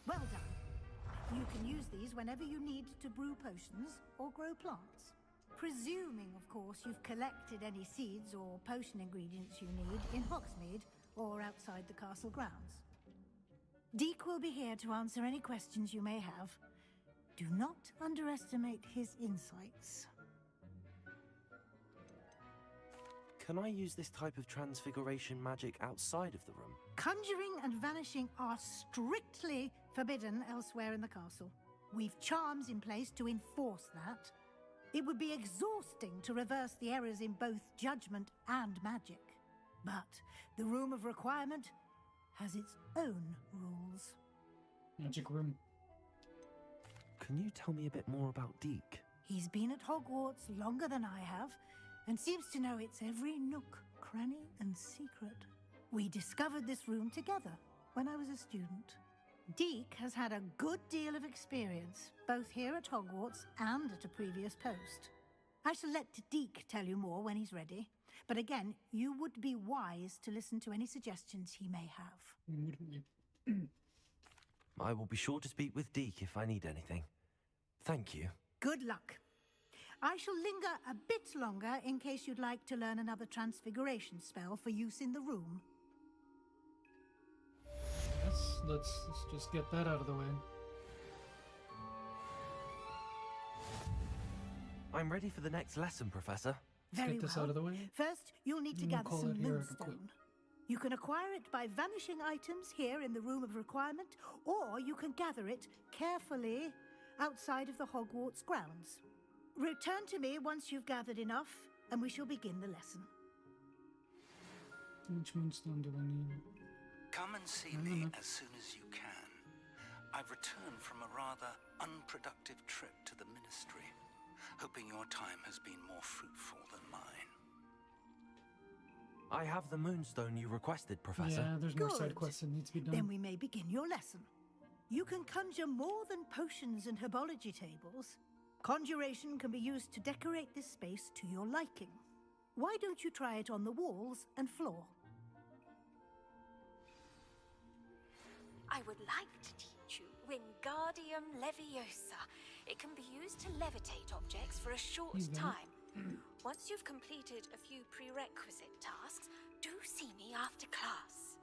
Speaker 19: Well done. You can use these whenever you need to brew potions or grow plants. Presuming, of course, you've collected any seeds or potion ingredients you need in Hogsmeade or outside the castle grounds. Deek will be here to answer any questions you may have. Do not underestimate his insights.
Speaker 2: Can I use this type of transfiguration magic outside of the room?
Speaker 19: Conjuring and vanishing are strictly forbidden elsewhere in the castle. We've charms in place to enforce that. It would be exhausting to reverse the errors in both judgment and magic. But the Room of Requirement has its own rules.
Speaker 1: Magic room.
Speaker 2: Can you tell me a bit more about Deek?
Speaker 19: He's been at Hogwarts longer than I have, and seems to know its every nook, cranny, and secret. We discovered this room together when I was a student. Deek has had a good deal of experience, both here at Hogwarts and at a previous post. I shall let Deek tell you more when he's ready, but again, you would be wise to listen to any suggestions he may have.
Speaker 2: I will be sure to speak with Deek if I need anything. Thank you.
Speaker 19: Good luck. I shall linger a bit longer in case you'd like to learn another transfiguration spell for use in the room.
Speaker 1: Yes, let's just get that out of the way.
Speaker 2: I'm ready for the next lesson, Professor.
Speaker 19: Very
Speaker 1: Get this
Speaker 19: well.
Speaker 1: out of the way.
Speaker 19: First, you'll need to
Speaker 1: We'll
Speaker 19: gather
Speaker 1: call
Speaker 19: some
Speaker 1: it here
Speaker 19: moonstone.
Speaker 1: quick.
Speaker 19: You can acquire it by vanishing items here in the Room of Requirement, or you can gather it carefully outside of the Hogwarts grounds. Return to me once you've gathered enough, and we shall begin the lesson.
Speaker 1: Which moonstone do I need?
Speaker 4: Come and see me as soon as you can. I've returned from a rather unproductive trip to the Ministry, hoping your time has been more fruitful than mine.
Speaker 2: I have the moonstone you requested, Professor.
Speaker 1: Yeah, there's more side
Speaker 19: Good.
Speaker 1: quests that need to be done.
Speaker 19: Then we may begin your lesson. You can conjure more than potions and herbology tables. Conjuration can be used to decorate this space to your liking. Why don't you try it on the walls and floor?
Speaker 6: I would like to teach you Wingardium Leviosa. It can be used to levitate objects for a short time. Once you've completed a few prerequisite tasks, do see me after class.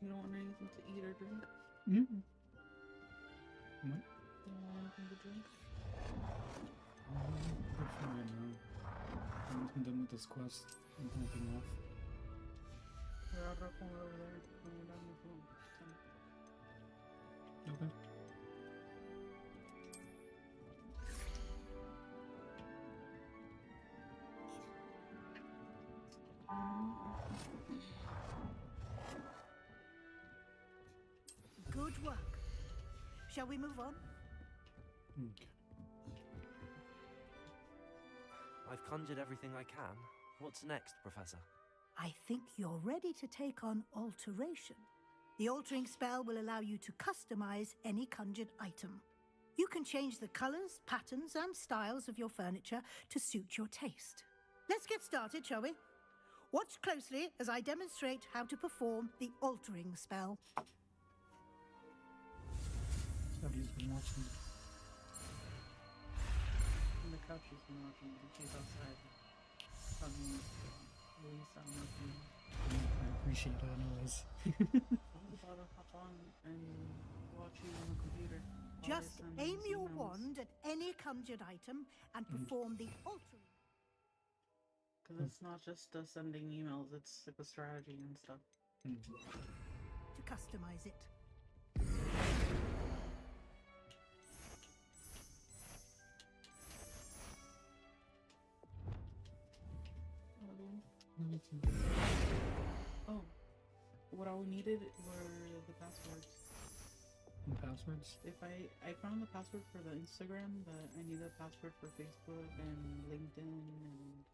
Speaker 15: You don't want anything to eat or drink?
Speaker 1: Mm-hmm. What?
Speaker 15: You don't want anything to drink?
Speaker 1: Good for right now. Once I'm done with this quest, I'm hopping off.
Speaker 15: There are a corner over there. When you're done with room.
Speaker 1: Okay.
Speaker 19: Good work. Shall we move on?
Speaker 1: Okay.
Speaker 2: I've conjured everything I can. What's next, Professor?
Speaker 19: I think you're ready to take on alteration. The altering spell will allow you to customize any conjured item. You can change the colors, patterns, and styles of your furniture to suit your taste. Let's get started, shall we? Watch closely as I demonstrate how to perform the altering spell.
Speaker 1: Somebody's been watching.
Speaker 15: On the couch, she's been watching. She's outside. Talking with Lisa on her phone.
Speaker 1: I appreciate her anyways.
Speaker 15: I'm about to hop on and watch you on the computer.
Speaker 19: Just aim your wand at any conjured item and perform the altering.
Speaker 15: Because it's not just sending emails, it's like a strategy and stuff.
Speaker 19: To customize it.
Speaker 15: Oh, what all we needed were the passwords.
Speaker 1: And passwords?
Speaker 15: If I found the password for the Instagram, but I need a password for Facebook and LinkedIn and...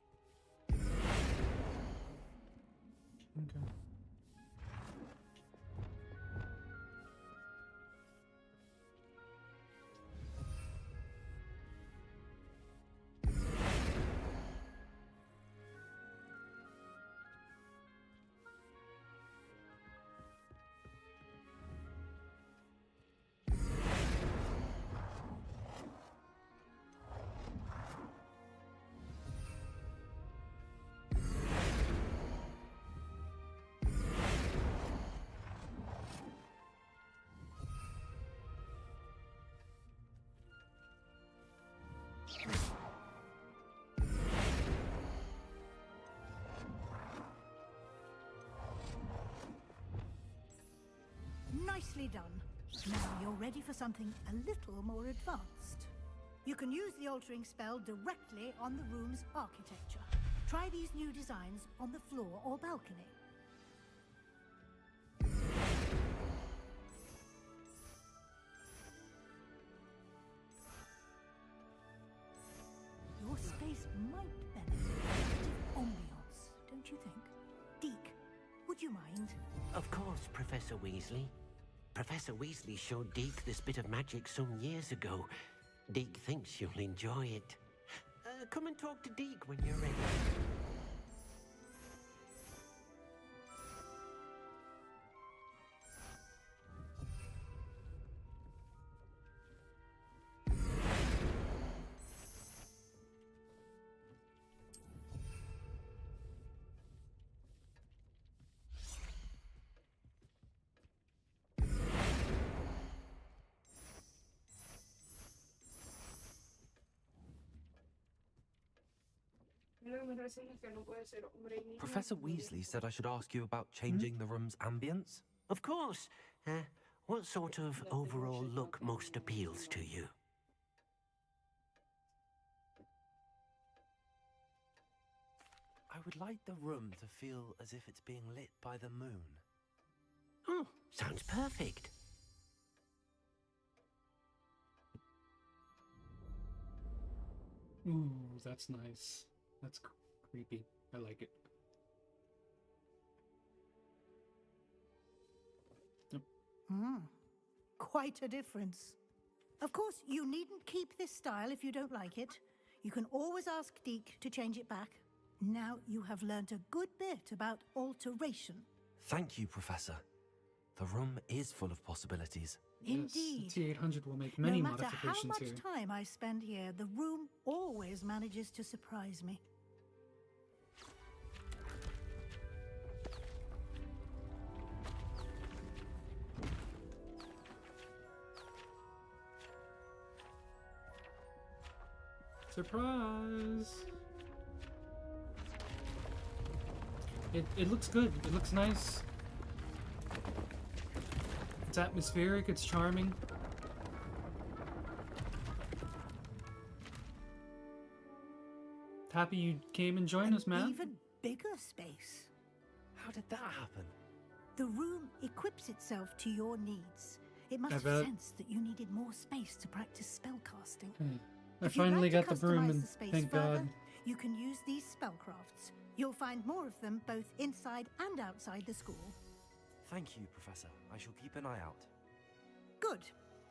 Speaker 1: Okay.
Speaker 19: Nicely done. Now you're ready for something a little more advanced. You can use the altering spell directly on the room's architecture. Try these new designs on the floor or balcony. Your space might benefit from a bit of ambiance, don't you think? Deke, would you mind?
Speaker 3: Of course, Professor Weasley. Professor Weasley showed Deke this bit of magic some years ago. Deke thinks you'll enjoy it. Come and talk to Deke when you're ready.
Speaker 2: Professor Weasley said I should ask you about changing the room's ambience.
Speaker 3: Of course. What sort of overall look most appeals to you?
Speaker 2: I would like the room to feel as if it's being lit by the moon.
Speaker 3: Oh, sounds perfect.
Speaker 1: Ooh, that's nice. That's creepy. I like it.
Speaker 19: Quite a difference. Of course, you needn't keep this style if you don't like it. You can always ask Deke to change it back. Now you have learnt a good bit about alteration.
Speaker 2: Thank you, Professor. The room is full of possibilities.
Speaker 19: Indeed.
Speaker 1: Yes, the T800 will make many
Speaker 19: no matter how
Speaker 1: modifications
Speaker 19: much
Speaker 1: here.
Speaker 19: time I spend here, the room always manages to surprise me.
Speaker 1: Surprise! It looks good. It looks nice. It's atmospheric. It's charming. Happy you came and joined us, man.
Speaker 19: Even bigger space.
Speaker 2: How did that happen?
Speaker 19: The room equips itself to your needs. It must
Speaker 1: I
Speaker 19: have
Speaker 1: bet.
Speaker 19: sensed that you needed more space to practice spellcasting.
Speaker 1: I
Speaker 19: If you'd
Speaker 1: finally
Speaker 19: like to
Speaker 1: got the broom,
Speaker 19: customize
Speaker 1: and
Speaker 19: the space
Speaker 1: thank
Speaker 19: further,
Speaker 1: God.
Speaker 19: you can use these spellcrafts. You'll find more of them both inside and outside the school.
Speaker 2: Thank you, Professor. I shall keep an eye out.
Speaker 19: Good.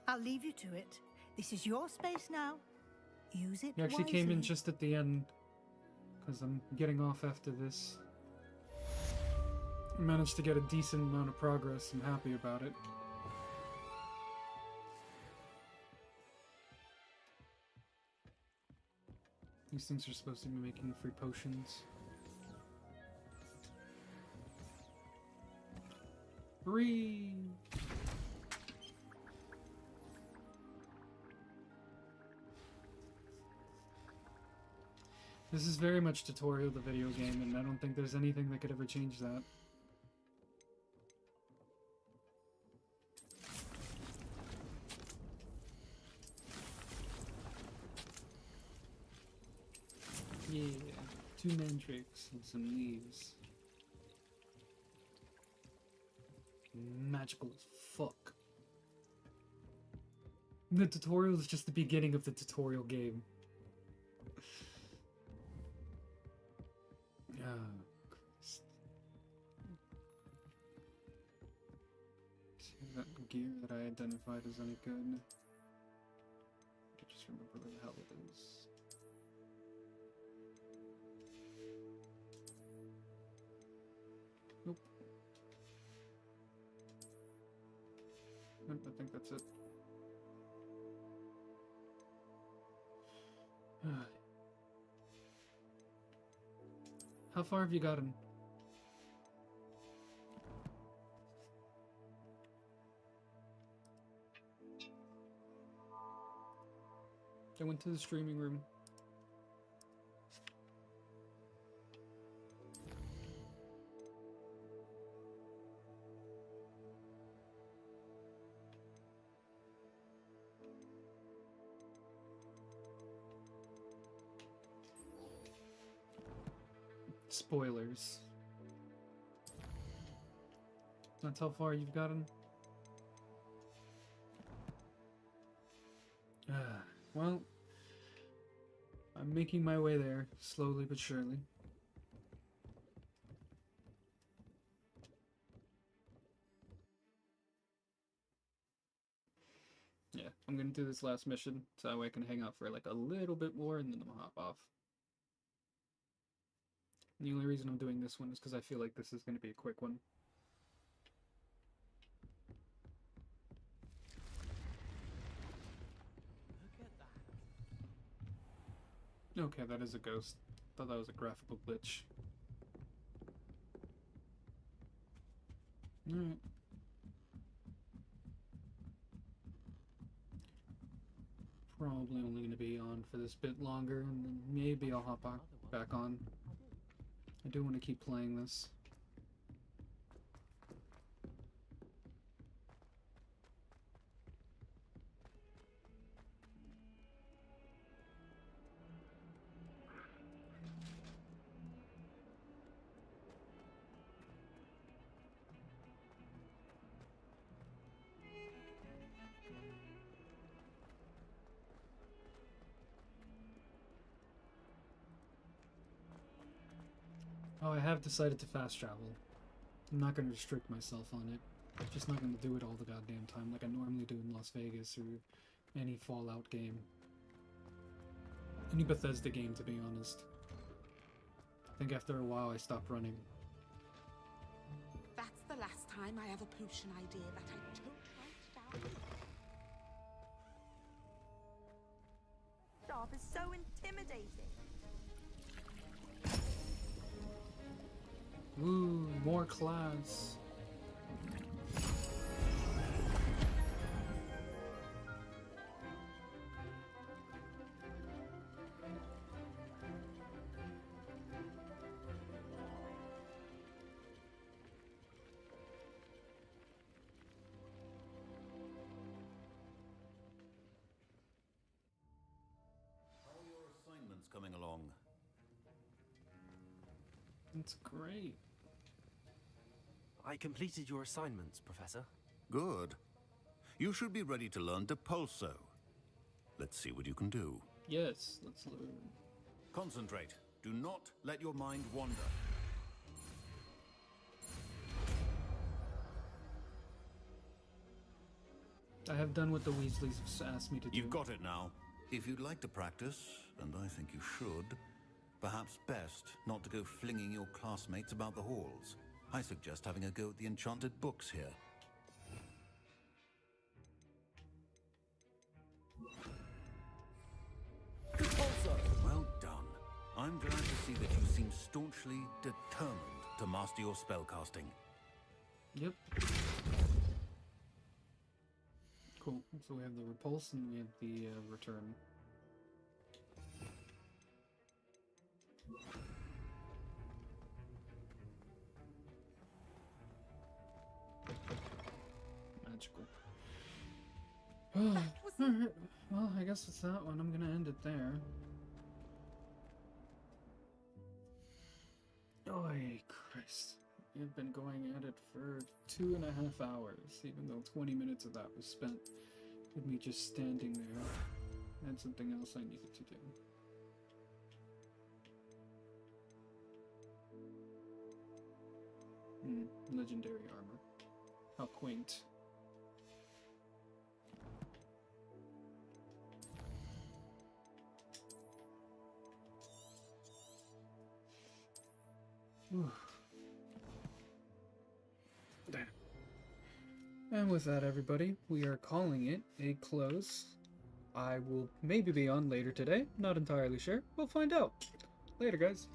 Speaker 19: I'll leave you to it. This is your space now. Use it
Speaker 1: He actually
Speaker 19: wisely.
Speaker 1: came in just at the end, because I'm getting off after this. I managed to get a decent amount of progress. I'm happy about it. These things are supposed to be making free potions. Free! This is very much tutorial, the video game, and I don't think there's anything that could ever change that. Yeah, 2 mandrakes and some leaves. Magical as fuck. The tutorial is just the beginning of the tutorial game. Oh, Christ. See if that gear that I identified is any good. I just remember where the hell it is. Nope. Nope, I think that's it. How far have you gotten? I went to the streaming room. Spoilers. That's how far you've gotten? Well, I'm making my way there, slowly but surely. Yeah, I'm gonna do this last mission, so that way I can hang out for like a little bit more and then I'm gonna hop off. The only reason I'm doing this one is because I feel like this is going to be a quick one.
Speaker 10: Look at that.
Speaker 1: Okay, that is a ghost. Thought that was a graphical glitch. Alright. Probably only going to be on for this bit longer, and then maybe I'll hop back on. I do want to keep playing this. Oh, I have decided to fast travel. I'm not going to restrict myself on it. I'm just not going to do it all the goddamn time like I normally do in Las Vegas or any Fallout game. Any Bethesda game, to be honest. I think after a while I stopped running.
Speaker 7: That's the last time I have a potion idea that I don't write down.
Speaker 20: Job is so intimidating.
Speaker 1: Ooh, more class.
Speaker 22: How are your assignments coming along?
Speaker 1: That's great.
Speaker 2: I completed your assignments, Professor.
Speaker 22: Good. You should be ready to learn Depulso. Let's see what you can do.
Speaker 1: Yes, let's learn.
Speaker 22: Concentrate. Do not let your mind wander.
Speaker 1: I have done what the Weasleys have asked me to do.
Speaker 22: You've got it now. If you'd like to practice, and I think you should, perhaps best not to go flinging your classmates about the halls. I suggest having a go at the enchanted books here. Well done. I'm glad to see that you seem staunchly determined to master your spellcasting.
Speaker 1: Yep. Cool. So we have the repulse and we have the return. Magical. Alright. Well, I guess it's that one. I'm gonna end it there. Oy, Christ. We've been going at it for 2.5 hours, even though 20 minutes of that was spent with me just standing there. I had something else I needed to do. Legendary armor. How quaint. Whew. There. And with that, everybody, we are calling it a close. I will maybe be on later today. Not entirely sure. We'll find out. Later, guys.